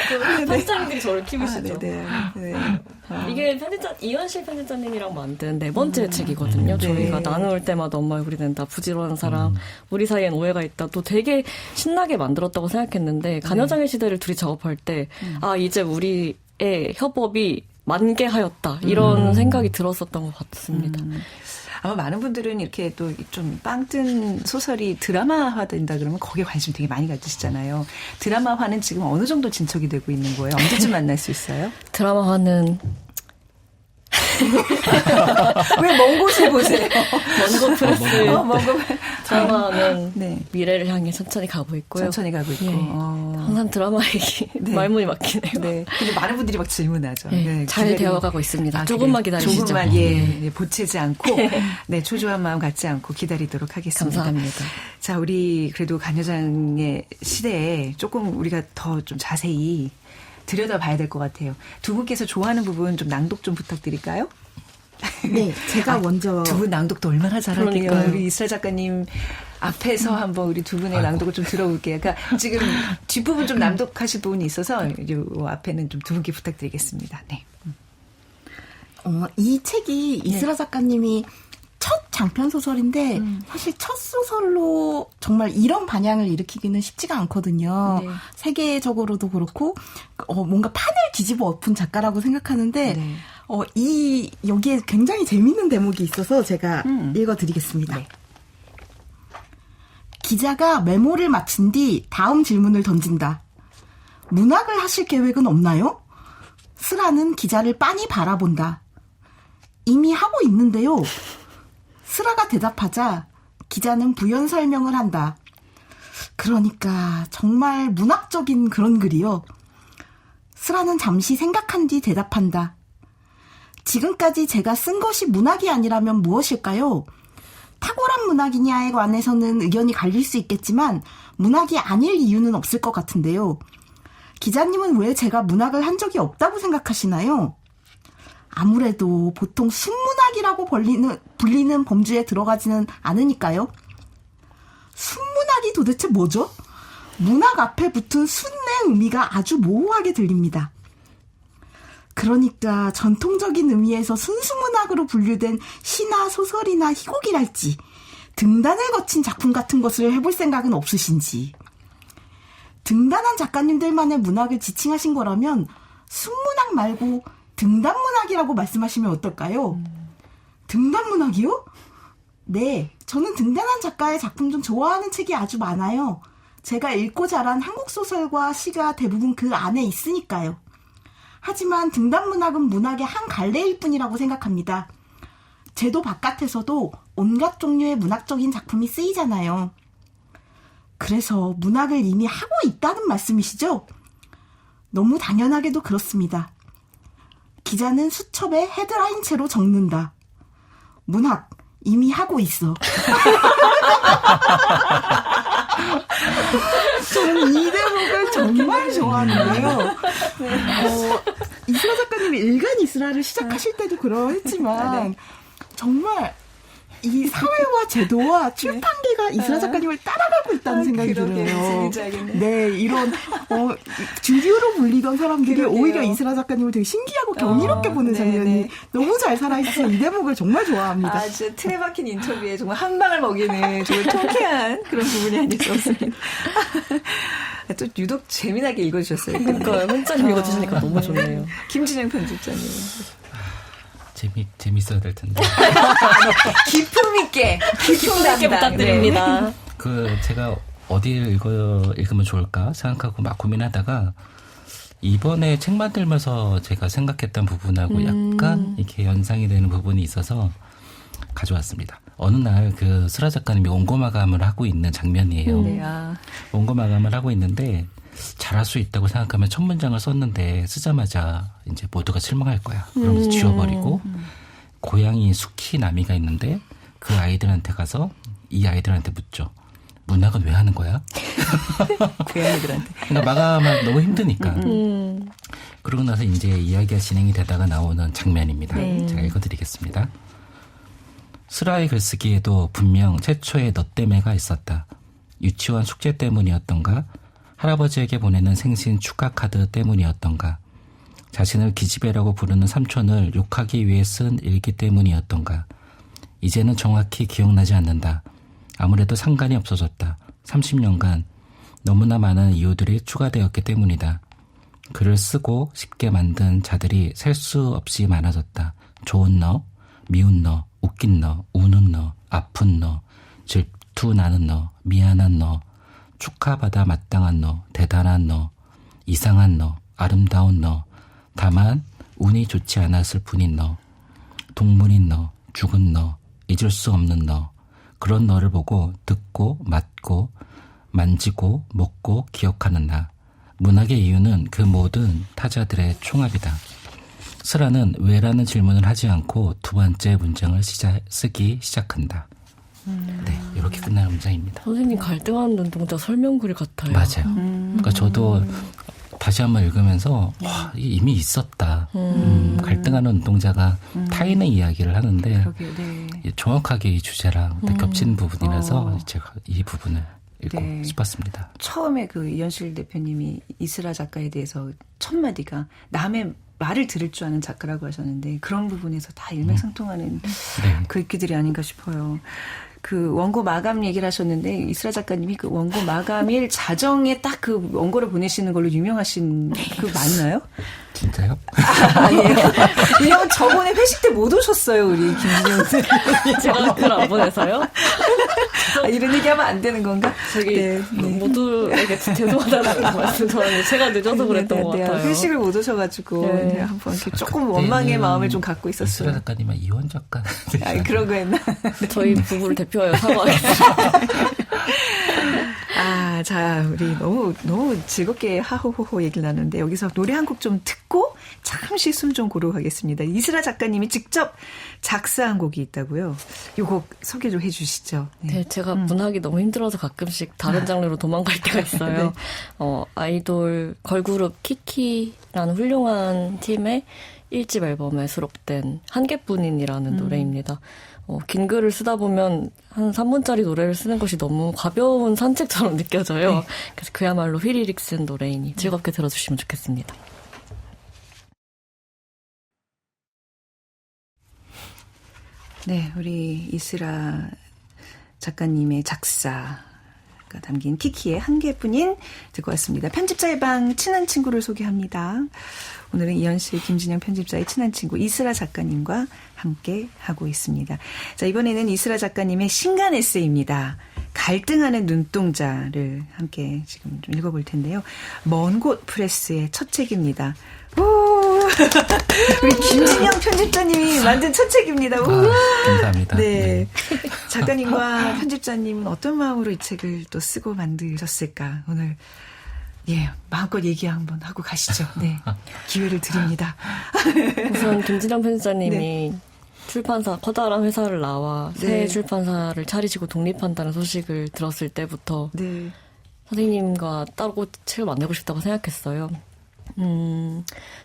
D: 그 편집자님들이 저를 키우시죠.
B: 네.
D: 이게 이현실 편집자님이랑 만든 네 번째 책이거든요.
B: 네.
D: 저희가 나눌 때마다 엄마 얼굴이 된다, 부지런한 사람, 우리 사이엔 오해가 있다. 또 되게 신나게 만들었다고 생각했는데 간여장의 시대를 둘이 작업할 때 이제 우리의 협업이 만개하였다 이런 생각이 들었었던 것 같습니다.
B: 아마 많은 분들은 이렇게 또 좀 빵뜬 소설이 드라마화 된다 그러면 거기에 관심 되게 많이 가지시잖아요. 드라마화는 지금 어느 정도 진척이 되고 있는 거예요? 언제쯤 만날 수 있어요?
D: 드라마화는
B: 왜 먼 곳을 보세요?
D: 원고 프레스 드라마는
B: 네.
D: 미래를 향해 천천히 가고 있고요.
B: 천천히 가고 있고.
D: 예. 항상 드라마 얘기
B: 네.
D: 말문이 막히네요.
B: 네. 근데 많은 분들이 막 질문하죠.
D: 네, 잘 되어가고 있습니다. 조금만 기다리시죠.
B: 조금만 보채지 않고 네, 초조한 마음 갖지 않고 기다리도록 하겠습니다.
D: 감사합니다.
B: 자, 우리 그래도 간여장의 시대에 조금 우리가 더 좀 자세히 들여다봐야 될 것 같아요. 두 분께서 좋아하는 부분 좀 낭독 좀 부탁드릴까요?
C: 네, 제가 먼저
B: 두 분 낭독도 얼마나 잘하게요.
D: 그러니까요.
B: 우리 이스라 작가님 앞에서 한번 우리 두 분의 낭독을 좀 들어볼게요. 그러니까 지금 뒷부분 좀 낭독하실 부분이 있어서 요 앞에는 좀 두 분께 부탁드리겠습니다. 네.
C: 이 책이 이스라 작가님이 첫 장편 소설인데 사실 첫 소설로 정말 이런 반향을 일으키기는 쉽지가 않거든요.
B: 네.
C: 세계적으로도 그렇고 뭔가 판을 뒤집어 엎은 작가라고 생각하는데
B: 네.
C: 여기에 굉장히 재미있는 대목이 있어서 제가 읽어드리겠습니다.
B: 네.
C: 기자가 메모를 마친 뒤 다음 질문을 던진다. 문학을 하실 계획은 없나요? 스라는 기자를 빤히 바라본다. 이미 하고 있는데요. 스라가 대답하자 기자는 부연 설명을 한다. 그러니까 정말 문학적인 그런 글이요. 스라는 잠시 생각한 뒤 대답한다. 지금까지 제가 쓴 것이 문학이 아니라면 무엇일까요? 탁월한 문학이냐에 관해서는 의견이 갈릴 수 있겠지만 문학이 아닐 이유는 없을 것 같은데요. 기자님은 왜 제가 문학을 한 적이 없다고 생각하시나요? 아무래도 보통 순문학이라고 불리는 범주에 들어가지는 않으니까요. 순문학이 도대체 뭐죠? 문학 앞에 붙은 순의 의미가 아주 모호하게 들립니다. 그러니까 전통적인 의미에서 순수문학으로 분류된 시나 소설이나 희곡이랄지 등단을 거친 작품 같은 것을 해볼 생각은 없으신지. 등단한 작가님들만의 문학을 지칭하신 거라면 순문학 말고 등단문학이라고 말씀하시면 어떨까요? 등단문학이요? 네, 저는 등단한 작가의 작품 중 좋아하는 책이 아주 많아요. 제가 읽고 자란 한국 소설과 시가 대부분 그 안에 있으니까요. 하지만 등단문학은 문학의 한 갈래일 뿐이라고 생각합니다. 제도 바깥에서도 온갖 종류의 문학적인 작품이 쓰이잖아요. 그래서 문학을 이미 하고 있다는 말씀이시죠? 너무 당연하게도 그렇습니다. 기자는 수첩에 헤드라인 채로 적는다. 문학 이미 하고 있어. 저는 이 대목을 정말 좋아하는데요. 이스라 작가님이 일간 이스라를 시작하실 때도 그러했지만 정말 이 사회와 제도와 출판계가 이스라 작가님을 따라가고 있다는 생각이 들어요. 네, 이런 주류로 불리던 사람들이
B: 그러게요.
C: 오히려 이스라 작가님을 되게 신기하고 경이롭게 보는 장면이
B: 네네.
C: 너무 잘 살아있어서 이 대목을 정말 좋아합니다.
B: 진짜 틀에 박힌 인터뷰에 정말 한 방을 먹이는 정말 통쾌한 그런 부분이 아닐 수 없습니다. 또 유독 재미나게 읽어주셨어요.
D: 그러니까요. 문자님 읽어주시니까 너무 좋네요.
B: 김진영 편집자님.
E: 재밌어야 될 텐데.
B: 기품 있게
D: 부탁드립니다.
E: 제가 어디를 읽으면 좋을까 생각하고 막 고민하다가 이번에 책 만들면서 제가 생각했던 부분하고 약간 이렇게 연상이 되는 부분이 있어서 가져왔습니다. 어느 날 스라 작가님이 원고 마감을 하고 있는 장면이에요.
B: 네,
E: 원고 마감을 하고 있는데 잘할 수 있다고 생각하면 첫 문장을 썼는데 쓰자마자 이제 모두가 실망할 거야. 그러면서 지워버리고 고양이 수키 나미가 있는데 그 아이들한테 가서 이 아이들한테 묻죠. 문학은 왜 하는 거야?
B: 고양이들한테.
E: 그러니까 마감하기 너무 힘드니까. 그러고 나서 이제 이야기가 진행이 되다가 나오는 장면입니다. 제가 읽어드리겠습니다. 슬아의 글쓰기에도 분명 최초의 너 때문에가 있었다. 유치원 숙제 때문이었던가 할아버지에게 보내는 생신 축하 카드 때문이었던가 자신을 기집애라고 부르는 삼촌을 욕하기 위해 쓴 일기 때문이었던가 이제는 정확히 기억나지 않는다. 아무래도 상관이 없어졌다. 30년간 너무나 많은 이유들이 추가되었기 때문이다. 글을 쓰고 싶게 만든 자들이 셀 수 없이 많아졌다. 좋은 너, 미운 너, 웃긴 너, 우는 너, 아픈 너, 질투나는 너, 미안한 너, 축하받아 마땅한 너, 대단한 너, 이상한 너, 아름다운 너, 다만 운이 좋지 않았을 뿐인 너, 동물인 너, 죽은 너, 잊을 수 없는 너, 그런 너를 보고 듣고 맡고 만지고 먹고 기억하는 나. 문학의 이유는 그 모든 타자들의 총합이다. 슬아는 왜라는 질문을 하지 않고 두 번째 문장을 쓰기 시작한다. 네, 이렇게 끝나는 문장입니다.
D: 선생님 갈등하는 눈동자 설명글 같아요.
E: 맞아요. 그러니까 저도 다시 한번 읽으면서 와, 이미 있었다. 갈등하는 눈동자가 타인의 이야기를 하는데
B: 그러게요. 네.
E: 정확하게 이 주제랑 겹치는 부분이라서 제가 이 부분을 읽고
B: 네.
E: 싶었습니다.
B: 처음에 그 이현실 대표님이 이슬아 작가에 대해서 첫 마디가 남의 말을 들을 줄 아는 작가라고 하셨는데 그런 부분에서 다 일맥상통하는
E: 네.
B: 글귀들이 아닌가 싶어요. 그 원고 마감 얘기를 하셨는데 이슬아 작가님이 그 원고 마감일 자정에 딱 그 원고를 보내시는 걸로 유명하신 그 맞나요?
E: 진짜요?
B: 아니에요. 왜냐면 저번에 회식 때 못 오셨어요, 우리 김진영 쌤.
D: 제가 글 안 보내서요?
B: 이런 얘기하면 안 되는 건가?
D: 저기 모두에게 죄송하다는 말씀 전하는데 제가 늦어서 그랬던 것 같아요.
B: 회식을 못 오셔가지고
D: 네.
B: 한번 이렇게 조금 원망의 마음을 좀 갖고 있었어요.
E: 이슬아 작가님은 이혼 작가.
B: 아니, 그런 거 했나?
D: 저희 부부를 대표하여 사과하겠습니다.
B: 아, 자, 우리 너무 즐겁게 하호호호 얘기를 나누는데 여기서 노래 한 곡 좀 듣고 잠시 숨 좀 고르고 가겠습니다. 이슬아 작가님이 직접 작사한 곡이 있다고요. 이 곡 소개 좀 해주시죠.
D: 네, 제가 문학이 너무 힘들어서 가끔씩 다른 장르로 도망갈 때가 있어요.
B: 네.
D: 아이돌 걸그룹 키키라는 훌륭한 팀의 1집 앨범에 수록된 한 개뿐인이라는 노래입니다. 긴 글을 쓰다 보면 한 3분짜리 노래를 쓰는 것이 너무 가벼운 산책처럼 느껴져요. 네. 그래서 그야말로 휘리릭 쓴 노래이니 즐겁게 들어주시면 좋겠습니다.
B: 네, 우리 이슬아 작가님의 작사가 담긴 키키의 한 개뿐인 듣고 왔습니다. 편집자의 방 친한 친구를 소개합니다. 오늘은 이현실, 김진영 편집자의 친한 친구 이슬아 작가님과 함께 하고 있습니다. 자, 이번에는 이슬아 작가님의 신간 에세이입니다. 갈등하는 눈동자를 함께 지금 좀 읽어볼 텐데요. 먼 곳 프레스의 첫 책입니다. 우리 김진영 편집자님이 만든 첫 책입니다.
E: 감사합니다.
B: 네. 작가님과 편집자님은 어떤 마음으로 이 책을 또 쓰고 만드셨을까? 오늘 마음껏 얘기 한번 하고 가시죠. 네. 기회를 드립니다.
D: 우선 김진영 편집자님이
B: 네.
D: 출판사, 커다란 회사를 나와
B: 네.
D: 새 출판사를 차리시고 독립한다는 소식을 들었을 때부터
B: 네.
D: 선생님과 따로 책을 만들고 싶다고 생각했어요.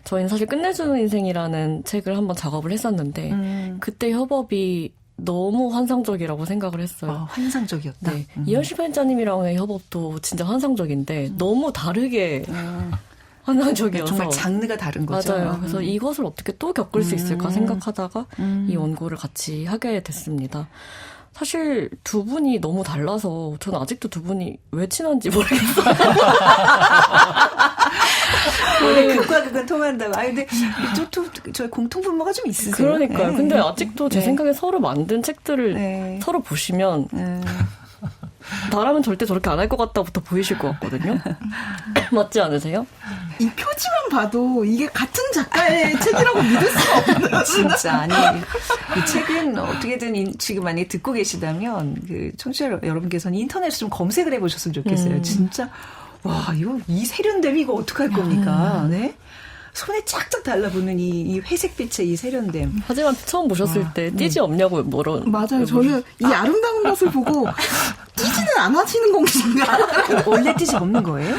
D: 저희는 사실 끝내주는 인생이라는 책을 한번 작업을 했었는데 그때 협업이 너무 환상적이라고 생각을 했어요.
B: 환상적이었다.
D: 네. 이현실 편집자님이랑의 협업도 진짜 환상적인데 너무 다르게 환상적이어서
B: 정말 장르가 다른 거죠.
D: 맞아요. 그래서 이것을 어떻게 또 겪을 수 있을까 생각하다가 이 원고를 같이 하게 됐습니다. 사실 두 분이 너무 달라서 저는 아직도 두 분이 왜 친한지 모르겠어요.
B: 극과 극은 통한다고. 근데 저 공통분모가 좀 있으세요.
D: 그러니까요.
B: 네.
D: 근데 아직도 제
B: 네.
D: 생각에 서로 만든 책들을
B: 네.
D: 서로 보시면 나라면 절대 저렇게 안 할 것 같다부터 보이실 것 같거든요. 맞지 않으세요?
C: 이 표지만 봐도 이게 같은 작가의 책이라고 믿을 수가 없는.
B: 진짜 아니 이 책은 어떻게든 지금 만약에 듣고 계시다면 그 청취자 여러분께서는 인터넷에 좀 검색을 해보셨으면 좋겠어요. 진짜 와, 이 세련됨 이거 어떡할 겁니까? 네? 손에 쫙쫙 달라붙는 이 회색빛의 이 세련됨.
D: 하지만 처음 보셨을 때 띠지 없냐고
C: 맞아요. 저는 이 아름다운 것을 보고 띠지는 안 하시는 건가?
B: 원래 띠지 없는 거예요?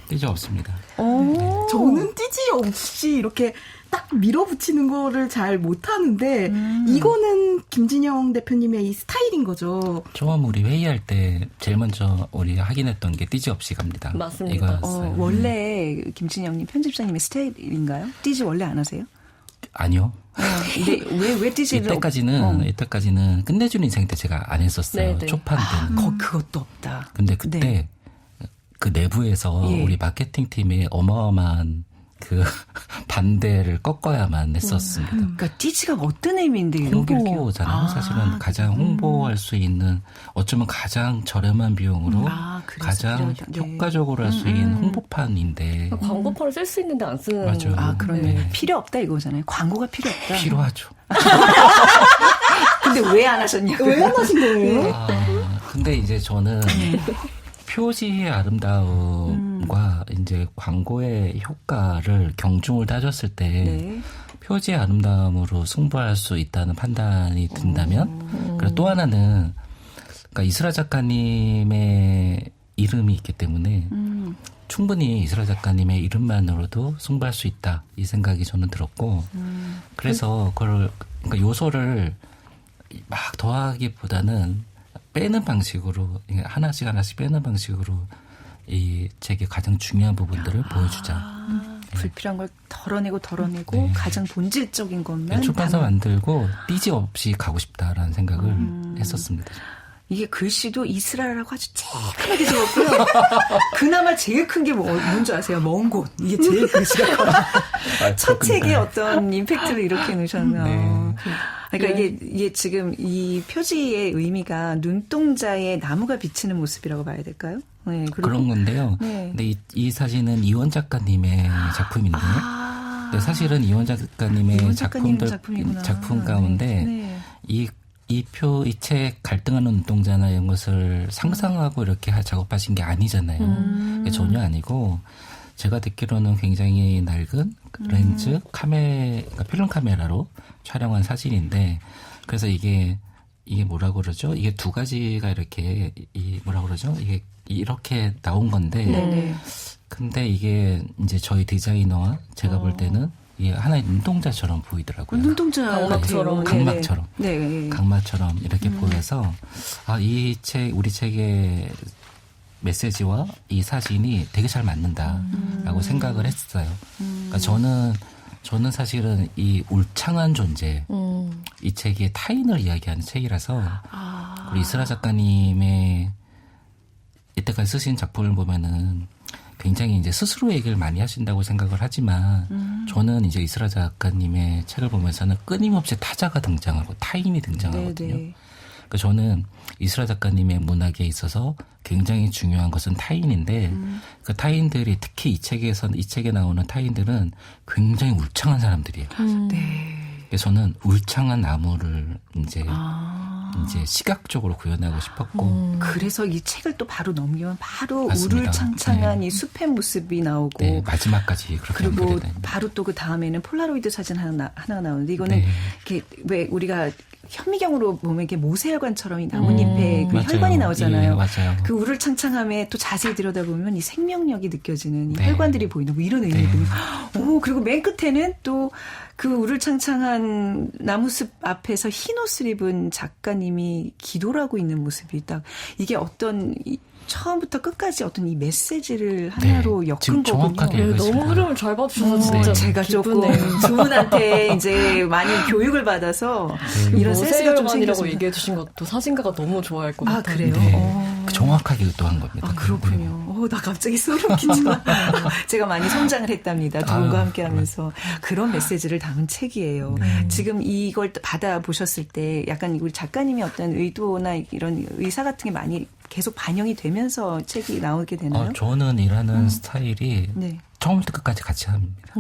E: 띠지 없습니다.
C: 저는 띠지 없이 이렇게 딱 밀어붙이는 거를 잘 못하는데 이거는 김진영 대표님의 이 스타일인 거죠.
E: 처음 우리 회의할 때 제일 먼저 우리 확인했던 게 띠지 없이 갑니다.
D: 맞습니다.
E: 이거였어요.
B: 원래 김진영님 편집자님의 스타일인가요? 띠지 원래 안 하세요?
E: 아니요.
B: 근데 왜 띠지를
E: 이때까지는 끝내주는 인생 때 제가 안 했었어요.
D: 네네.
E: 초판 때는.
B: 그것도 없다.
E: 근데 그때
B: 네.
E: 그 내부에서
B: 예.
E: 우리 마케팅 팀이 어마어마한 그 반대를 꺾어야만 했었습니다.
B: 그러니까 띠지가 어떤 의미인데 여기
E: 홍보잖아요. 사실은 가장 홍보할 수 있는 어쩌면 가장 저렴한 비용으로
B: 그래서
E: 가장
B: 필요하다. 네.
E: 효과적으로 할 수 있는 홍보판인데
D: 광고판을 쓸 수 있는데 안 쓰는.
E: 맞아요.
B: 그러네.
E: 네.
B: 필요 없다 이거잖아요. 광고가 필요 없다.
E: 필요하죠.
B: 근데 왜 안 하셨냐고요?
C: 왜 안 하신 거예요?
E: 근데 이제 저는 표지의 아름다움과 이제 광고의 효과를 경중을 따졌을 때
B: 네.
E: 표지의 아름다움으로 승부할 수 있다는 판단이 든다면 그리고 또 하나는 그러니까 이슬아 작가님의 이름이 있기 때문에 충분히 이슬아 작가님의 이름만으로도 승부할 수 있다 이 생각이 저는 들었고 그래서 그걸 그러니까 요소를 막 더하기보다는 빼는 방식으로 하나씩 빼는 방식으로 이 책의 가장 중요한 부분들을 보여주자.
B: 불필요한 걸 덜어내고
E: 네.
B: 가장 본질적인 것만
E: 출판사
B: 담아.
E: 만들고 띠지 없이 가고 싶다라는 생각을 했었습니다.
B: 이게 글씨도 이스라엘하고 아주 쬐끔하게 적었고요. 그나마 제일 큰 게 뭔지 아세요? 먼 곳. 이게 제일 글씨가 커요. 첫 책에 어떤 임팩트를 이렇게 넣으셨나.
E: 네.
B: 그러니까 이게 지금 이 표지의 의미가 눈동자에 나무가 비치는 모습이라고 봐야 될까요? 네, 그리고
E: 그런 건데요.
B: 네.
E: 근데 이 사진은 이원 작가님의 작품인데 근데 사실은 이원 작가님의
B: 이원 작가님
E: 작품들 작품
B: 작품이구나.
E: 가운데
B: 네.
E: 이 책 갈등하는 눈동자나 이런 것을 상상하고 이렇게 작업하신 게 아니잖아요. 전혀 아니고 제가 듣기로는 굉장히 낡은 렌즈 그러니까 필름 카메라로 촬영한 사진인데 그래서 이게 뭐라고 그러죠? 이게 두 가지가 이렇게 뭐라고 그러죠? 이게 이렇게 나온 건데
B: 네네.
E: 근데 이게 이제 저희 디자이너와 제가 볼 때는 이게 하나의 눈동자처럼 보이더라고요.
B: 눈동자
D: 각막처럼.
E: 각막처럼.
B: 네.
E: 각막처럼 이렇게 보여서 이 책 우리 책의 메시지와 이 사진이 되게 잘 맞는다라고 생각을 했어요. 그러니까 저는 사실은 이 울창한 존재 이 책이 타인을 이야기하는 책이라서 우리 이슬아 작가님의 이때까지 쓰신 작품을 보면은 굉장히 이제 스스로 얘기를 많이 하신다고 생각을 하지만 저는 이제 이슬아 작가님의 책을 보면서는 끊임없이 타자가 등장하고 타인이 등장하거든요.
B: 네네.
E: 그러니까 저는 이슬아 작가님의 문학에 있어서 굉장히 중요한 것은 타인인데 그 타인들이 특히 이 책에 나오는 타인들은 굉장히 울창한 사람들이에요.
B: 네.
E: 그래서 저는 울창한 나무를 이제 시각적으로 구현하고 싶었고
B: 그래서 이 책을 또 바로 넘기면 바로
E: 맞습니다.
B: 우르창창한
E: 네.
B: 이 숲의 모습이 나오고
E: 네, 마지막까지 그렇게
B: 그리고
E: 연결이 됩니다.
B: 바로 또 그 다음에는 폴라로이드 사진 하나가 나오는데 이거는
E: 네.
B: 이렇게 왜 우리가 현미경으로 보면 이게 모세혈관처럼 이 나뭇잎에 그
E: 맞아요.
B: 혈관이 나오잖아요.
E: 예, 맞아요.
B: 그 우르창창함에 또 자세히 들여다보면 이 생명력이 느껴지는 이
E: 네.
B: 혈관들이 보이는 뭐 이런 의미군요. 오, 그리고 맨 끝에는 또 그 우르창창한 나무숲 앞에서 흰 옷을 입은 작가님이 기도를 하고 있는 모습이 딱 이게 어떤 처음부터 끝까지 어떤 이 메시지를 하나로 엮은
E: 지금
B: 거군요.
E: 정확하게
D: 네,
E: 읽으시면
D: 너무 흐름을 잘 봐주셔서 진짜
B: 제가 조금
D: 기쁘네요.
B: 두 분한테 이제 많이 교육을 받아서 이런 센스가 좀
D: 모세혈관이라고
B: 생겼습니다.
D: 얘기해 주신 것도 사진가가 너무 좋아할 것
B: 아,
D: 같아요.
B: 그래요?
E: 네, 정확하게 의도한 겁니다.
B: 아, 그렇군요. 나 갑자기 소름 끼치나. 제가 많이 성장을 했답니다. 두 분과 함께 하면서. 그런 메시지를 담은 책이에요. 지금 이걸 받아보셨을 때 약간 우리 작가님이 어떤 의도나 이런 의사 같은 게 많이 계속 반영이 되면서 책이 나오게 되나요?
E: 저는 일하는 스타일이
B: 네.
E: 처음부터 끝까지 같이 합니다.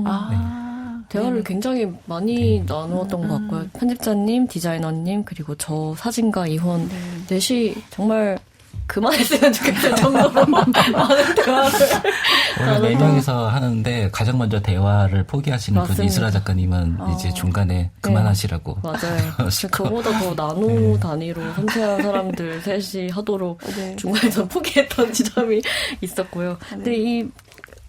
D: 대화를 굉장히 많이 나누었던 것 같고요. 편집자님, 디자이너님, 그리고 저 사진가 이혼 넷이 정말 그만했으면 좋겠을 정도로 많은 대화를
E: 원래 4명이서 하는데 가장 먼저 대화를 포기하시는 분
D: 맞습니다.
E: 이슬아 작가님은 이제 중간에 그만하시라고.
D: 맞아요. 저보다 더 나노 단위로 섬세한 사람들 셋이 하도록
B: 네.
D: 중간에서 포기했던 지점이 있었고요. 근데 이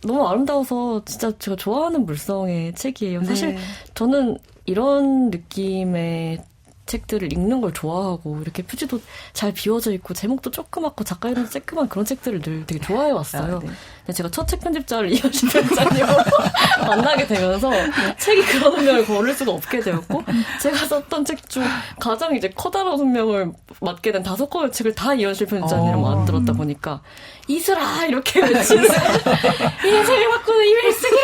D: 너무 아름다워서 진짜 제가 좋아하는 물성의 책이에요. 사실
B: 네.
D: 저는 이런 느낌의 책들을 읽는 걸 좋아하고 이렇게 표지도 잘 비워져 있고 제목도 조그맣고 작가 이름 쬐끄만 그런 책들을 늘 되게 좋아해 왔어요.
B: 아, 네.
D: 근데 제가 첫 책 편집자를 이현실 편집자님으로 만나게 되면서 책이 그런 운명을 걸을 수가 없게 되었고 제가 썼던 책 중 가장 이제 커다란 운명을 맡게 된 5권의 책을 다 이현실 편집자님이랑 만들었다 보니까 이슬아 이렇게 외치는 이게 책을 바꾸는 이메일 쓰기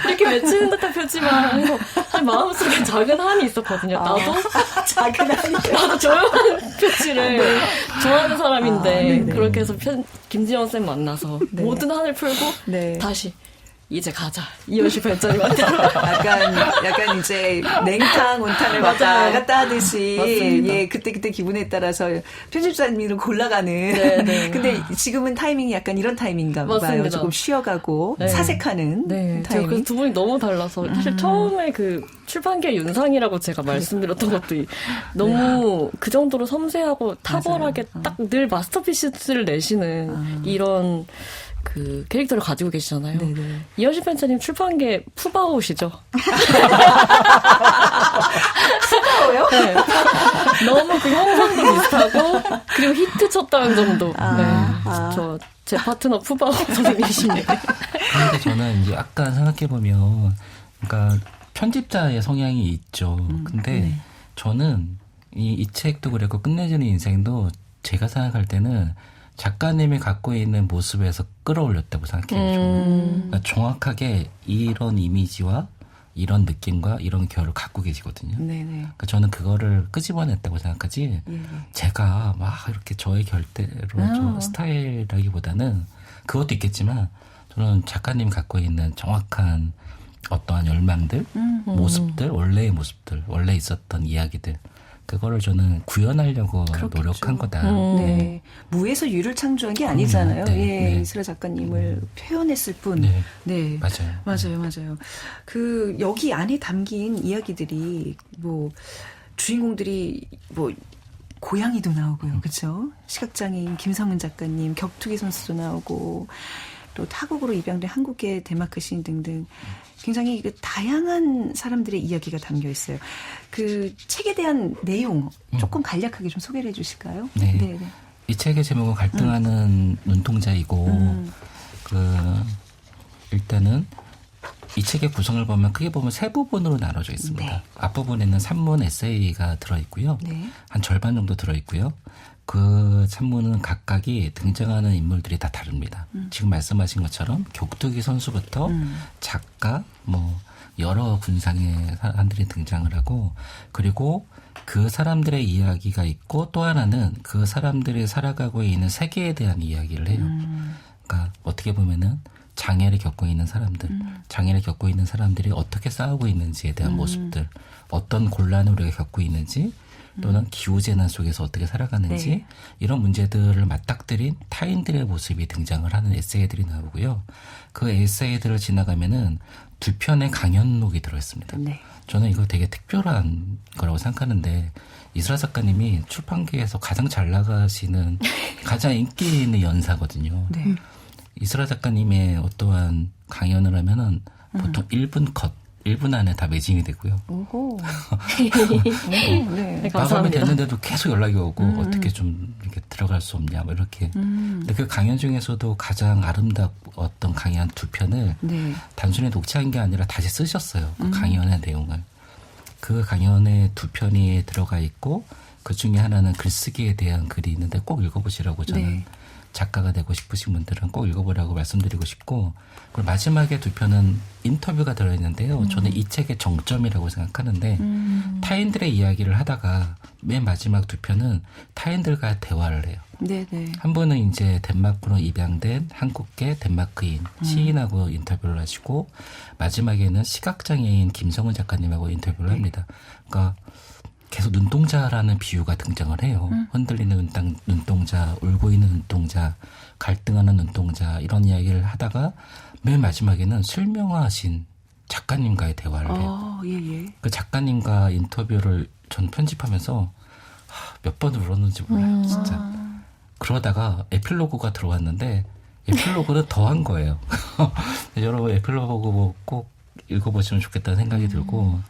D: 이렇게 외치는 듯한 표지만 해서 마음속에 작은 한이 있었거든요. 나도
B: 작은 한이.
D: 나도 조용한 표지를 좋아하는 사람인데
B: 네네.
D: 그렇게 해서 김지영 쌤 만나서
B: 네.
D: 모든 한을 풀고
B: 네.
D: 다시 이제 가자 이현실 편집자님한테
B: 약간 이제 냉탕 온탕을 왔다
D: 맞아요.
B: 갔다 하듯이
D: 맞습니다.
B: 예 그때 기분에 따라서 편집자님으로 골라가는.
D: 네.
B: 근데 지금은 타이밍이 약간 이런 타이밍인가 봐요.
D: 맞습니다.
B: 조금 쉬어가고
D: 네.
B: 사색하는
D: 네, 제가
B: 타이밍.
D: 그래서 두 분이 너무 달라서 사실 처음에 그 출판계 윤상이라고 제가 말씀드렸던 것도 너무 그 정도로 섬세하고 탁월하게 딱 늘 마스터피스를 내시는 이런 그 캐릭터를 가지고 계시잖아요.
B: 네네.
D: 이현실 편집자님 출판계 푸바오시죠?
B: 푸바오요?
D: 네. 너무 그 형성도 비슷하고 그리고 히트 쳤다는 점도. 제 파트너 푸바오 선생님이십니다.
E: 근데 저는 이제 약간 생각해보면, 그러니까 편집자의 성향이 있죠. 근데 저는 이 책도 그랬고 끝내주는 인생도 제가 생각할 때는 작가님이 갖고 있는 모습에서 끌어올렸다고 생각해요. 저는. 그러니까 정확하게 이런 이미지와 이런 느낌과 이런 결을 갖고 계시거든요.
B: 네네.
E: 그러니까 저는 그거를 끄집어냈다고 생각하지. 제가 막 이렇게 저의 결대로 저 스타일이라기보다는 그것도 있겠지만 저는 작가님 갖고 있는 정확한 어떠한 열망들, 모습들, 원래의 모습들, 원래 있었던 이야기들. 그거를 저는 구현하려고 노력한 거다.
B: 네. 무에서 유를 창조한 게 아니잖아요.
E: 네,
B: 예,
E: 네.
B: 이슬아 작가님을 표현했을 뿐.
E: 네.
B: 네.
E: 맞아요.
B: 맞아요. 그, 여기 안에 담긴 이야기들이, 뭐, 주인공들이, 뭐, 고양이도 나오고요. 그쵸? 시각장애인 김성은 작가님, 격투기 선수도 나오고, 또 타국으로 입양된 한국계 덴마크 시인 등등 굉장히 그 다양한 사람들의 이야기가 담겨 있어요. 그 책에 대한 내용 조금 간략하게 좀 소개를 해 주실까요?
E: 네. 이 책의 제목은 갈등하는 눈동자이고, 일단은 이 책의 구성을 보면 크게 보면 세 부분으로 나눠져 있습니다.
B: 네.
E: 앞부분에는 산문 에세이가 들어있고요.
B: 네.
E: 한 절반 정도 들어있고요. 그 산문은 각각이 등장하는 인물들이 다 다릅니다. 지금 말씀하신 것처럼 격투기 선수부터 작가, 뭐 여러 군상의 사람들이 등장을 하고, 그리고 그 사람들의 이야기가 있고 또 하나는 그 사람들이 살아가고 있는 세계에 대한 이야기를 해요. 그러니까 어떻게 보면은 장애를 겪고 있는 사람들, 장애를 겪고 있는 사람들이 어떻게 싸우고 있는지에 대한 모습들, 어떤 곤란을 우리가 겪고 있는지, 또는 기후재난 속에서 어떻게 살아가는지,
B: 네.
E: 이런 문제들을 맞닥뜨린 타인들의 모습이 등장을 하는 에세이들이 나오고요. 그 에세이들을 지나가면은 2편의 강연록이 들어있습니다.
B: 네.
E: 저는 이거 되게 특별한 거라고 생각하는데, 이슬아 작가님이 출판계에서 가장 잘 나가시는 가장 인기 있는 연사거든요.
B: 네.
E: 이슬아 작가님의 어떠한 강연을 하면은 보통 1분 컷, 1분 안에 다 매진이 되고요.
B: 오호.
D: 네,
E: 마감이
D: 감사합니다.
E: 됐는데도 계속 연락이 오고 어떻게 좀 이렇게 들어갈 수 없냐 뭐 이렇게. 근데 그 강연 중에서도 가장 아름다웠던 강연 2편을
B: 네.
E: 단순히 녹취한 게 아니라 다시 쓰셨어요. 그 강연의 내용을. 그 강연에 2편이 들어가 있고 그 중에 하나는 글쓰기에 대한 글이 있는데 꼭 읽어보시라고 저는
B: 네.
E: 작가가 되고 싶으신 분들은 꼭 읽어보라고 말씀드리고 싶고, 그리고 마지막에 2편은 인터뷰가 들어있는데요. 저는 이 책의 정점이라고 생각하는데 타인들의 이야기를 하다가 맨 마지막 2편은 타인들과 대화를 해요.
B: 네네.
E: 한 분은 이제 덴마크로 입양된 한국계 덴마크인 시인하고 인터뷰를 하시고, 마지막에는 시각장애인 김성은 작가님하고 인터뷰를 합니다. 그러니까 계속 눈동자라는 비유가 등장을 해요. 흔들리는 눈동자, 울고 있는 눈동자, 갈등하는 눈동자 이런 이야기를 하다가 맨 마지막에는 실명하신 작가님과의 대화를 해요.
B: 예.
E: 그 작가님과 인터뷰를 전 편집하면서 몇 번 울었는지 몰라요. 진짜. 그러다가 에필로그가 들어왔는데 에필로그는 더한 거예요. 여러분 에필로그 꼭 읽어보시면 좋겠다는 생각이 들고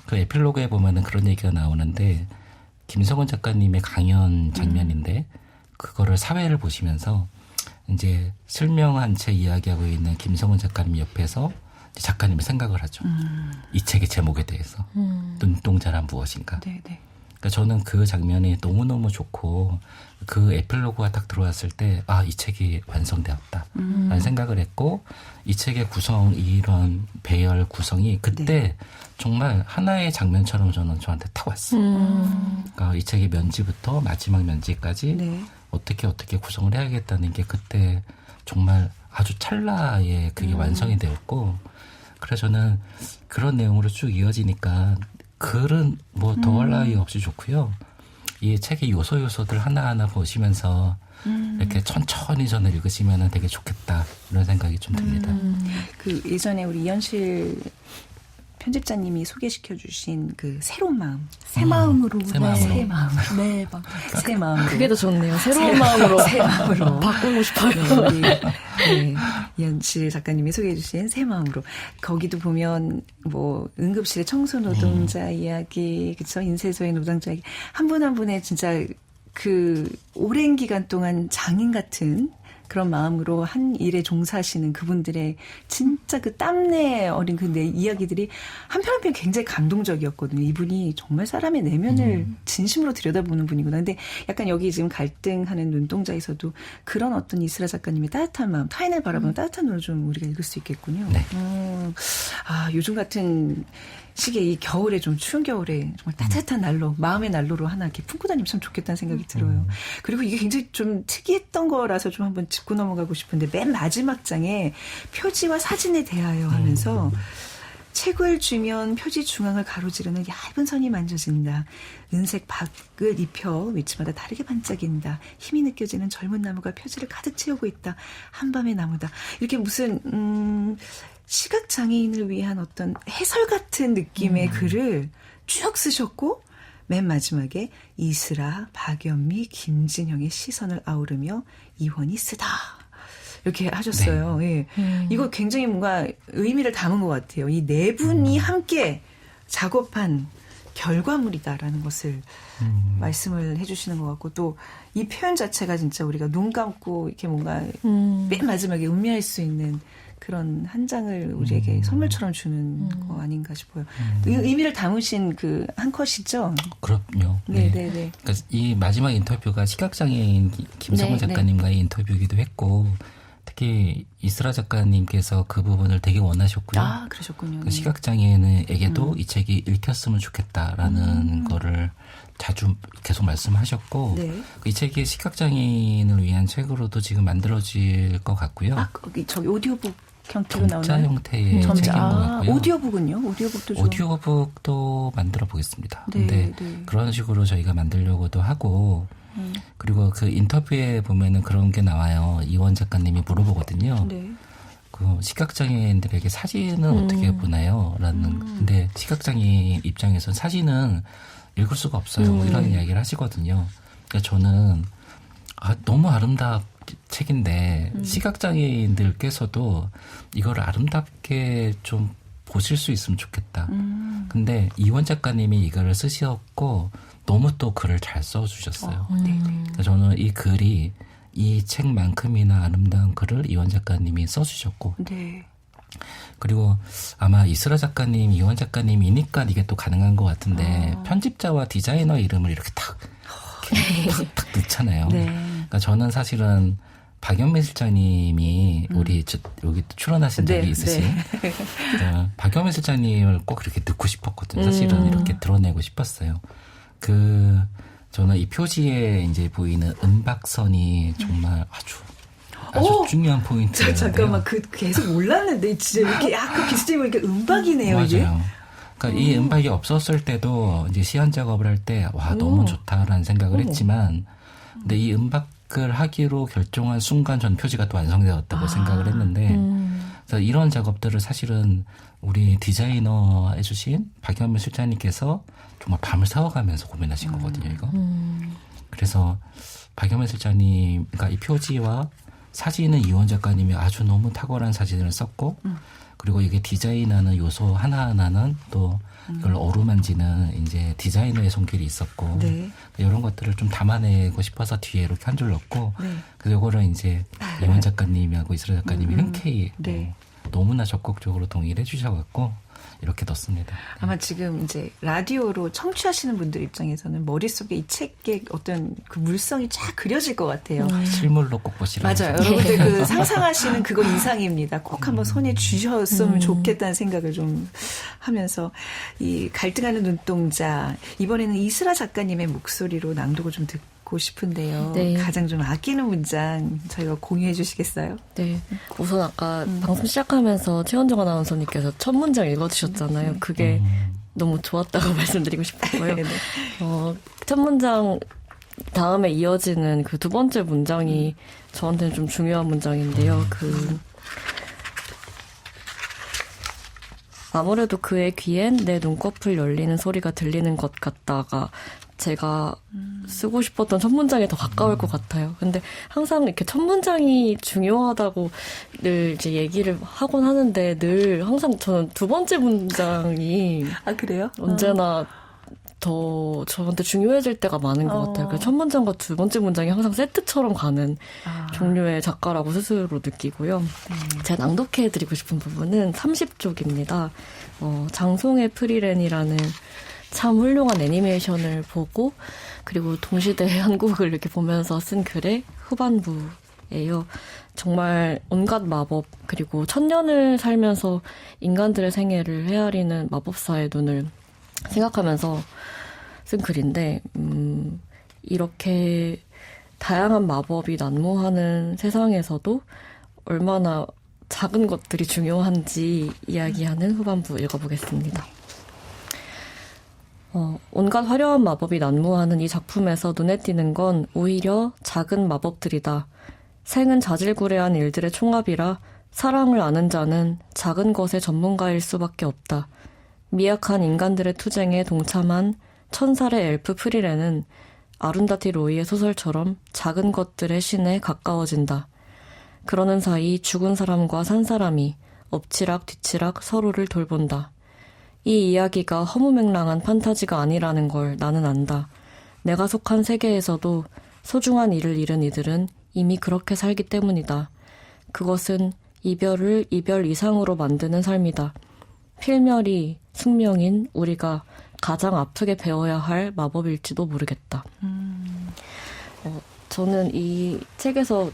E: 그 에필로그에 보면은 그런 얘기가 나오는데 김성은 작가님의 강연 장면인데 그거를 사회를 보시면서 이제 실명한 채 이야기하고 있는 김성은 작가님 옆에서 이제 작가님이 생각을 하죠. 이 책의 제목에 대해서 눈동자란 무엇인가.
B: 네.
E: 그러니까 저는 그 장면이 너무너무 좋고 그 에필로그가 딱 들어왔을 때 이 책이 완성되었다 라는 생각을 했고 이 책의 구성 이런 배열 구성이 그때 정말 하나의 장면처럼 저한테 탁 왔어요. 그러니까 이 책의 면지부터 마지막 면지까지 어떻게 구성을 해야겠다는 게 그때 정말 아주 찰나에 그게 완성이 되었고 그래서 저는 그런 내용으로 쭉 이어지니까 글은 뭐 더할 나위 없이 좋고요. 이 책의 요소들 하나하나 보시면서 이렇게 천천히 저는 읽으시면 되게 좋겠다 이런 생각이 좀 듭니다.
B: 그 예전에 우리 이현실 편집자님이 소개시켜 주신 그 새로운 마음.
C: 새 마음으로.
E: 새 마음으로.
B: 새 마음. 네, 새 마음으로.
D: 그게 더 좋네요. 새로운 마음으로.
B: 새 마음으로.
D: 바꾸고 싶어요.
B: 이현실 작가님이 소개해 주신 새 마음으로. 거기도 보면 뭐 응급실의 청소 노동자 이야기, 그쵸? 인쇄소의 노동자 이야기. 한 분 한 분의 진짜 그 오랜 기간 동안 장인 같은 그런 마음으로 한 일에 종사하시는 그분들의 진짜 그 땀내 어린 그 내 이야기들이 한편 한편 굉장히 감동적이었거든요. 이분이 정말 사람의 내면을 진심으로 들여다보는 분이구나. 근데 약간 여기 지금 갈등하는 눈동자에서도 그런 어떤 이스라 작가님의 따뜻한 마음, 타인을 바라보는 따뜻한 눈으로 좀 우리가 읽을 수 있겠군요.
E: 네.
B: 요즘 같은 시기에 이 겨울에 좀 추운 겨울에 정말 따뜻한 난로, 마음의 난로로 하나 이렇게 품고 다니면 참 좋겠다는 생각이 들어요. 그리고 이게 굉장히 좀 특이했던 거라서 좀 한번 짚고 넘어가고 싶은데 맨 마지막 장에 표지와 사진에 대하여 하면서 책을 쥐면 표지 중앙을 가로지르는 얇은 선이 만져진다. 은색 박을 입혀 위치마다 다르게 반짝인다. 힘이 느껴지는 젊은 나무가 표지를 가득 채우고 있다. 한밤의 나무다. 이렇게 무슨 시각장애인을 위한 어떤 해설 같은 느낌의 글을 쭉 쓰셨고 맨 마지막에 이스라, 박연미, 김진형의 시선을 아우르며 이원이 쓰다. 이렇게 하셨어요. 예. 이거 굉장히 뭔가 의미를 담은 것 같아요. 이 네 분이 함께 작업한 결과물이다라는 것을 말씀을 해주시는 것 같고 또 이 표현 자체가 진짜 우리가 눈 감고 이렇게 뭔가 맨 마지막에 음미할 수 있는 그런 한 장을 우리에게 선물처럼 주는 거 아닌가 싶어요. 의미를 담으신 그 한 컷이죠?
E: 그럼요.
B: 네.
E: 그러니까 이 마지막 인터뷰가 시각장애인 김성은 작가님과의 인터뷰이기도 했고 특히 이스라 작가님께서 그 부분을 되게 원하셨고요.
B: 그러셨군요.
E: 그 시각장애인에게도 이 책이 읽혔으면 좋겠다라는 거를 자주 계속 말씀하셨고 이 책이 시각장애인을 위한 책으로도 지금 만들어질 것 같고요.
B: 저기 오디오북 형태로
E: 점자
B: 나오나요?
E: 형태의 책인 것 같고요.
B: 오디오북은요? 오디오북도 좀.
E: 오디오북도 만들어 보겠습니다.
B: 네,
E: 근데 그런 식으로 저희가 만들려고도 하고 그리고 그 인터뷰에 보면은 그런 게 나와요. 이원 작가님이 물어보거든요. 그 시각장애인들에게 사진은 어떻게 보나요? 근데 시각장애인 입장에서는 사진은 읽을 수가 없어요. 뭐 이런 이야기를 하시거든요. 그러니까 저는 너무 아름답 책인데 시각장애인들께서도 이걸 아름답게 좀 보실 수 있으면 좋겠다. 근데 이원 작가님이 이거를 쓰셨고 너무 또 글을 잘 써주셨어요. 그래서 저는 이 글이 이 책만큼이나 아름다운 글을 이원 작가님이 써주셨고 그리고 아마 이스라 작가님, 이원 작가님이니까 이게 또 가능한 것 같은데 편집자와 디자이너 이름을 이렇게 탁 넣잖아요. 그러니까 저는 사실은 박연미 실장님이 우리 여기 출연하신 적이 있으신 박연미 실장님을 꼭 이렇게 넣고 싶었거든요. 사실은 이렇게 드러내고 싶었어요. 저는 이 표지에 이제 보이는 은박선이 정말 아주 중요한 포인트예요.
B: 잠깐만, 계속 몰랐는데, 진짜 이렇게 약간 비슷해 보니까 은박이네요, 이게.
E: 맞아요. 그러니까 이 음박이 없었을 때도 이제 시연 작업을 할 때 와 너무 좋다라는 생각을 했지만 근데 이 음박을 하기로 결정한 순간 전 표지가 또 완성되었다고 생각을 했는데 그래서 이런 작업들을 사실은 우리 디자이너 해주신 박현미 실장님께서 정말 밤을 새워가면서 고민하신 거거든요. 이거. 그래서 박현미 실장님 그러니까 이 표지와 사진은 이원 작가님이 아주 너무 탁월한 사진을 썼고 그리고 이게 디자인하는 요소 하나하나는 또 이걸 어루만지는 이제 디자이너의 손길이 있었고
B: 네.
E: 이런 것들을 좀 담아내고 싶어서 뒤에 이렇게 한 줄 넣고 그래서 이거를 이제 이원 작가님하고 이슬아 작가님이 흔쾌히
B: 네.
E: 너무나 적극적으로 동의를 해주셔갖고 이렇게 넣습니다.
B: 아마 지금 이제 라디오로 청취하시는 분들 입장에서는 머릿속에 이 책의 어떤 그 물성이 쫙 그려질 것 같아요.
E: 실물로 꼭 보시라고.
B: 맞아요. 여러분들 그 상상하시는 그거 이상입니다. 꼭 한번 손에 쥐셨으면 좋겠다는 생각을 좀 하면서 이 갈등하는 눈동자 이번에는 이슬아 작가님의 목소리로 낭독을 좀 듣고 싶은데요.
D: 네.
B: 가장 좀 아끼는 문장 저희가 공유해 주시겠어요?
D: 네. 우선 아까 방송 시작하면서 최원정 아나운서님께서 첫 문장 읽어주셨잖아요. 그게 너무 좋았다고 말씀드리고 싶고요.
B: 네.
D: 첫 문장 다음에 이어지는 그 두 번째 문장이 저한테는 좀 중요한 문장인데요. 아무래도 그의 귀엔 내 눈꺼풀 열리는 소리가 들리는 것 같다가 제가 쓰고 싶었던 첫 문장에 더 가까울 것 같아요. 근데 항상 이렇게 첫 문장이 중요하다고 늘 이제 얘기를 하곤 하는데 늘 항상 저는 두 번째 문장이
B: 아 그래요?
D: 언제나 더 저한테 중요해질 때가 많은 것 같아요. 그래서 첫 문장과 두 번째 문장이 항상 세트처럼 가는 종류의 작가라고 스스로 느끼고요. 제가 낭독해드리고 싶은 부분은 30쪽입니다. 장송의 프리랜이라는 참 훌륭한 애니메이션을 보고 그리고 동시대 한국을 이렇게 보면서 쓴 글의 후반부예요. 정말 온갖 마법 그리고 천년을 살면서 인간들의 생애를 헤아리는 마법사의 눈을 생각하면서 쓴 글인데 이렇게 다양한 마법이 난무하는 세상에서도 얼마나 작은 것들이 중요한지 이야기하는 후반부 읽어보겠습니다. 온갖 화려한 마법이 난무하는 이 작품에서 눈에 띄는 건 오히려 작은 마법들이다. 생은 자질구레한 일들의 총합이라 사랑을 아는 자는 작은 것의 전문가일 수밖에 없다. 미약한 인간들의 투쟁에 동참한 천살의 엘프 프리랜은 아룬다티 로이의 소설처럼 작은 것들의 신에 가까워진다. 그러는 사이 죽은 사람과 산 사람이 엎치락 뒤치락 서로를 돌본다. 이 이야기가 허무맹랑한 판타지가 아니라는 걸 나는 안다. 내가 속한 세계에서도 소중한 일을 잃은 이들은 이미 그렇게 살기 때문이다. 그것은 이별을 이별 이상으로 만드는 삶이다. 필멸이 숙명인 우리가 가장 아프게 배워야 할 마법일지도 모르겠다. 저는 이 책에서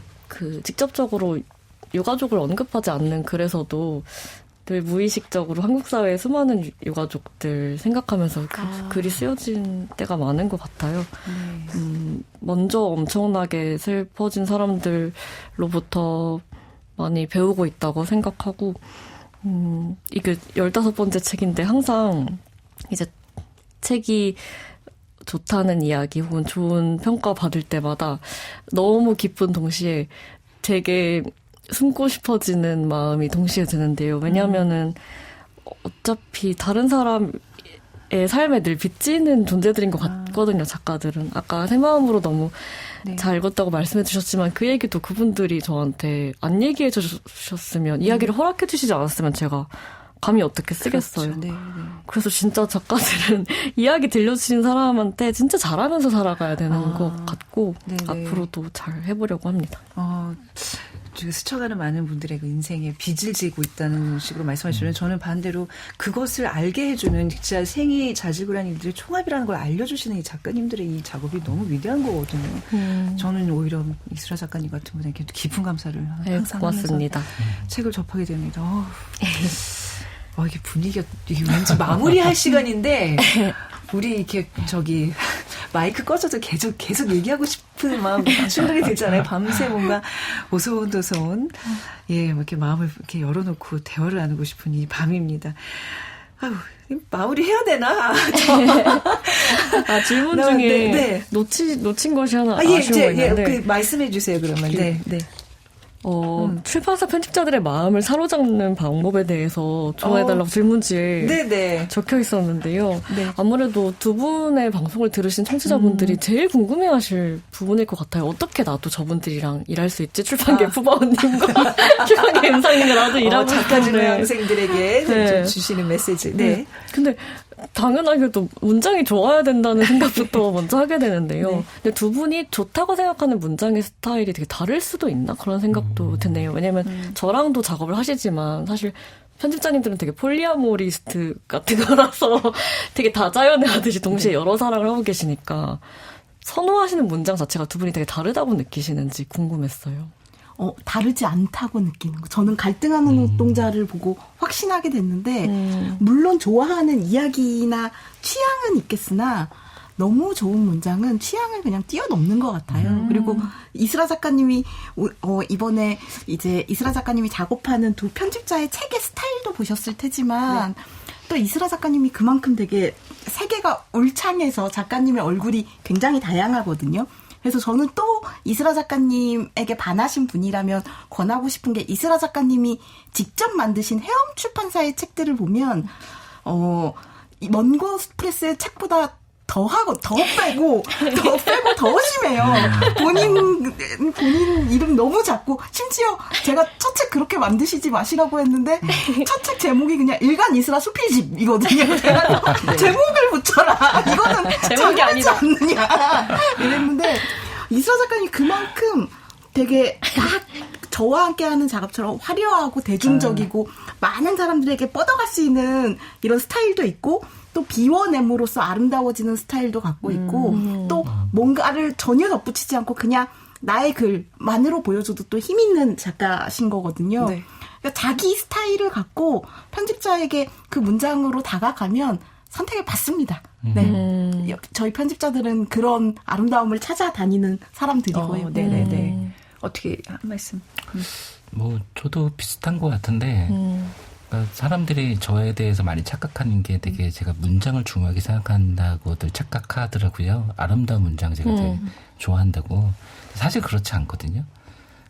D: 직접적으로 유가족을 언급하지 않는 글에서도 늘 무의식적으로 한국 사회의 수많은 유가족들 생각하면서 글이 쓰여진 때가 많은 것 같아요. 먼저 엄청나게 슬퍼진 사람들로부터 많이 배우고 있다고 생각하고 이게 15번째 책인데 항상 이제 책이 좋다는 이야기 혹은 좋은 평가 받을 때마다 너무 기쁜 동시에 되게 숨고 싶어지는 마음이 동시에 드는데요. 왜냐하면은 어차피 다른 사람의 삶에 늘 비치는 존재들인 것 같거든요. 작가들은. 아까 새 마음으로 너무 잘 읽었다고 말씀해 주셨지만 그 얘기도 그분들이 저한테 안 얘기해 주셨으면 이야기를 허락해 주시지 않았으면 제가 감히 어떻게 쓰겠어요.
B: 그렇죠. 네.
D: 그래서 진짜 작가들은 이야기 들려주신 사람한테 진짜 잘하면서 살아가야 되는 것 같고 앞으로도 잘 해보려고 합니다.
B: 지금 스쳐가는 많은 분들의 그 인생에 빚을 지고 있다는 식으로 말씀하시면 저는 반대로 그것을 알게 해주는 진짜 생이 자질구레한 일들의 총합이라는 걸 알려주시는 이 작가님들의 이 작업이 너무 위대한 거거든요. 저는 오히려 이슬아 작가님 같은 분에게 깊은 감사를 항상
D: 고맙습니다.
B: 하면서 책을 접하게 됩니다. 이게 분위기가 이게 왠지 마무리할 시간인데 우리 이렇게 마이크 꺼져도 계속 얘기하고 싶은 마음 충분히 들잖아요. 밤새 뭔가 오손도손 이렇게 마음을 이렇게 열어놓고 대화를 나누고 싶은 이 밤입니다. 아유, 마무리해야 되나?
D: 질문
B: 네,
D: 중에
B: 네.
D: 놓친 것이 하나
B: 예,
D: 아쉬운 거 있는데.
B: 그 말씀해 주세요, 그러면. 네, 네.
D: 출판사 편집자들의 마음을 사로잡는 방법에 대해서 조언해달라고 질문지에
B: 네네.
D: 적혀 있었는데요.
B: 네.
D: 아무래도 두 분의 방송을 들으신 청취자분들이 제일 궁금해하실 부분일 것 같아요. 어떻게 나도 저분들이랑 일할 수 있지? 출판계 부바원님과 출판계 임상님과 나도 일하고
B: 작가
D: 싶은데.
B: 중학생들에게
D: 네.
B: 좀 주시는 메시지. 네.
D: 근데 당연하게도 문장이 좋아야 된다는 생각부터 먼저 하게 되는데요.
B: 네.
D: 근데 두 분이 좋다고 생각하는 문장의 스타일이 되게 다를 수도 있나? 그런 생각도 드네요. 왜냐면 저랑도 작업을 하시지만 사실 편집자님들은 되게 폴리아모리스트 같은 거라서 되게 다자연애 하듯이 동시에 여러 사랑을 하고 계시니까 선호하시는 문장 자체가 두 분이 되게 다르다고 느끼시는지 궁금했어요.
C: 다르지 않다고 느끼는 거. 저는 갈등하는 눈동자를 보고 확신하게 됐는데, 물론 좋아하는 이야기나 취향은 있겠으나, 너무 좋은 문장은 취향을 그냥 뛰어넘는 것 같아요. 그리고 이슬아 작가님이, 이번에 이제 이슬아 작가님이 작업하는 두 편집자의 책의 스타일도 보셨을 테지만, 또 이슬아 작가님이 그만큼 되게 세계가 울창해서 작가님의 얼굴이 굉장히 다양하거든요. 그래서 저는 또 이슬아 작가님에게 반하신 분이라면 권하고 싶은 게 이슬아 작가님이 직접 만드신 해엄 출판사의 책들을 보면 이 먼고 스프레스의 책보다 더 빼고 더 심해요. 본인 이름 너무 작고, 심지어 제가 첫 책 그렇게 만드시지 마시라고 했는데, 첫 책 제목이 그냥 일간 이슬아 수필집이거든요. 그래서 제목을 붙여라. 이거는
D: 제목이 아니다.
C: 않느냐. 이랬는데, 이슬아 작가님이 그만큼 되게 막 저와 함께 하는 작업처럼 화려하고 대중적이고, 많은 사람들에게 뻗어갈 수 있는 이런 스타일도 있고, 또 비워냄으로써 아름다워지는 스타일도 갖고 있고, 또 뭔가를 전혀 덧붙이지 않고 그냥 나의 글만으로 보여줘도 또 힘 있는 작가신 거거든요.
B: 네.
C: 그러니까 자기 스타일을 갖고 편집자에게 그 문장으로 다가가면 선택을 받습니다. 네. 저희 편집자들은 그런 아름다움을 찾아다니는 사람들이고요.
B: 네네네. 어떻게 한 말씀?
E: 뭐 저도 비슷한 것 같은데 그러니까 사람들이 저에 대해서 많이 착각하는 게 되게 제가 문장을 중요하게 생각한다고들 착각하더라고요. 아름다운 문장 제가 되게 좋아한다고. 사실 그렇지 않거든요.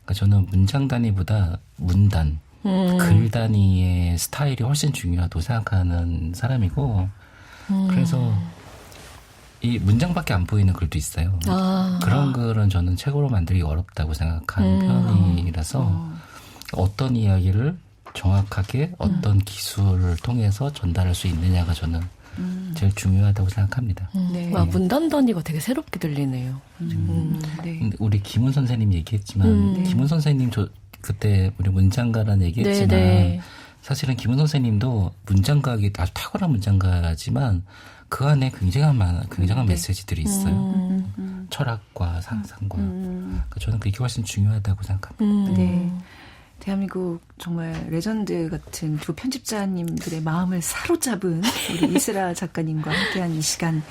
E: 그러니까 저는 문장 단위보다 문단, 글 단위의 스타일이 훨씬 중요하다고 생각하는 사람이고 그래서 이 문장밖에 안 보이는 글도 있어요. 그런 글은 저는 책으로 만들기 어렵다고 생각하는 편이라서 어떤 이야기를 정확하게 어떤 기술을 통해서 전달할 수 있느냐가 저는 제일 중요하다고 생각합니다.
B: 네.
D: 문단 단위가 되게 새롭게 들리네요.
B: 네.
E: 근데 우리 김훈 선생님 얘기했지만 김훈 선생님 그때 우리 문장가라는 얘기했지만
D: 네.
E: 사실은 김훈 선생님도 문장가기 아주 탁월한 문장가지만 그 안에 굉장한 메시지들이 있어요. 철학과 상상과. 그러니까 저는 그게 훨씬 중요하다고 생각합니다.
B: 네. 대한민국 정말 레전드 같은 두 편집자님들의 마음을 사로잡은 우리 이슬아 작가님과 함께한 이 시간.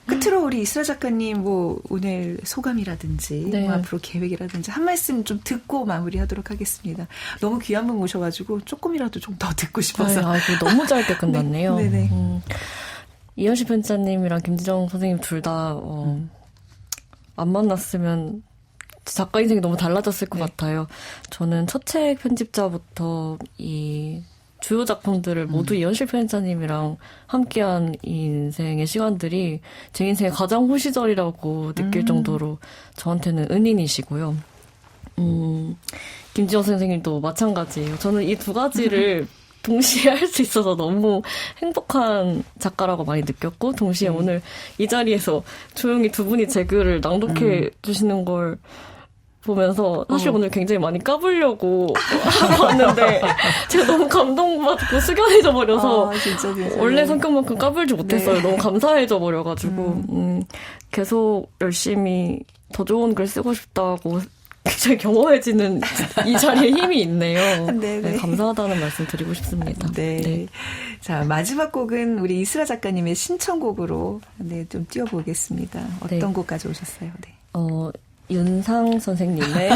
B: 끝으로 우리 이슬아 작가님 뭐 오늘 소감이라든지
D: 네.
B: 뭐 앞으로 계획이라든지 한 말씀 좀 듣고 마무리하도록 하겠습니다. 너무 귀한 분 모셔가지고 조금이라도 좀 더 듣고 싶어서.
D: 아이고, 너무 짧게 끝났네요.
B: 네, 네네.
D: 이현식 편집자님이랑 김지정 선생님 둘 다 안 만났으면 작가 인생이 너무 달라졌을 것 같아요. 저는 첫 책 편집자부터 이 주요 작품들을 모두 이현실 편집자님이랑 함께한 이 인생의 시간들이 제 인생의 가장 호시절이라고 느낄 정도로 저한테는 은인이시고요. 김지영 선생님도 마찬가지예요. 저는 이 두 가지를 동시에 할 수 있어서 너무 행복한 작가라고 많이 느꼈고, 동시에 오늘 이 자리에서 조용히 두 분이 제 글을 낭독해 주시는 걸 보면서 사실 오늘 굉장히 많이 까불려고 하고 왔는데 제가 너무 감동받고 숙연해져 버려서
B: 진짜.
D: 원래 성격만큼 까불지 못했어요.
B: 네.
D: 너무 감사해져 버려가지고 계속 열심히 더 좋은 글 쓰고 싶다고 굉장히 경험해지는 이 자리에 힘이 있네요.
B: 네,
D: 감사하다는 말씀 드리고 싶습니다.
B: 네. 자, 마지막 곡은 우리 이슬아 작가님의 신청곡으로 좀 띄워보겠습니다. 어떤 곡 가져오셨어요? 네.
D: 윤상 선생님의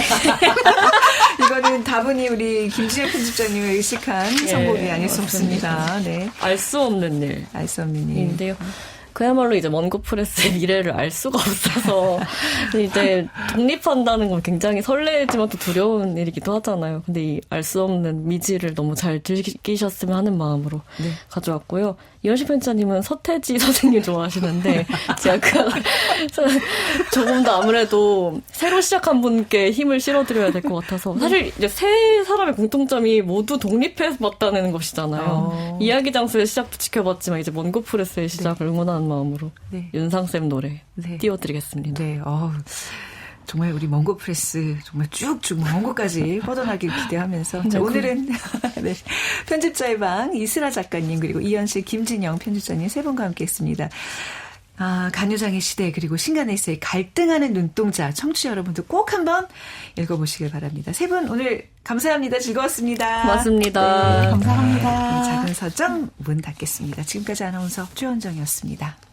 B: 이거 이거는 다분히 우리 김진영 편집장님의 의식한 선곡이 아닐 수 없습니다. 네.
D: 알 수 없는 일.
B: 알 수 없는 일.
D: 인데요. 그야말로 이제 먼고 프레스의 미래를 알 수가 없어서 이제 독립한다는 건 굉장히 설레지만 또 두려운 일이기도 하잖아요. 근데 이 알 수 없는 미지를 너무 잘 즐기셨으면 하는 마음으로
B: 네.
D: 가져왔고요. 이현식 편집자님은 서태지 선생님 좋아하시는데 제가 조금 더 아무래도 새로 시작한 분께 힘을 실어드려야 될 것 같아서 사실 이제 세 사람의 공통점이 모두 독립해서 봤다는 것이잖아요. 이야기 장수의 시작도 지켜봤지만 이제 먼고 프레스의 시작을 응원하는 마음으로
B: 네.
D: 윤상쌤 노래
B: 네.
D: 띄워드리겠습니다.
B: 네. 정말 우리 먼고 프레스 정말 쭉쭉 먼 곳까지 뻗어나길 기대하면서 자, 오늘은 네, 편집자의 방 이슬아 작가님 그리고 이현식 김진영 편집자님 세 분과 함께했습니다. 간요장의 시대 그리고 신간에서의 갈등하는 눈동자 청취자 여러분도 꼭 한번 읽어보시길 바랍니다. 세 분 오늘 감사합니다. 즐거웠습니다.
D: 고맙습니다.
C: 감사합니다.
B: 작은 서점 문 닫겠습니다. 지금까지 아나운서 최원정이었습니다.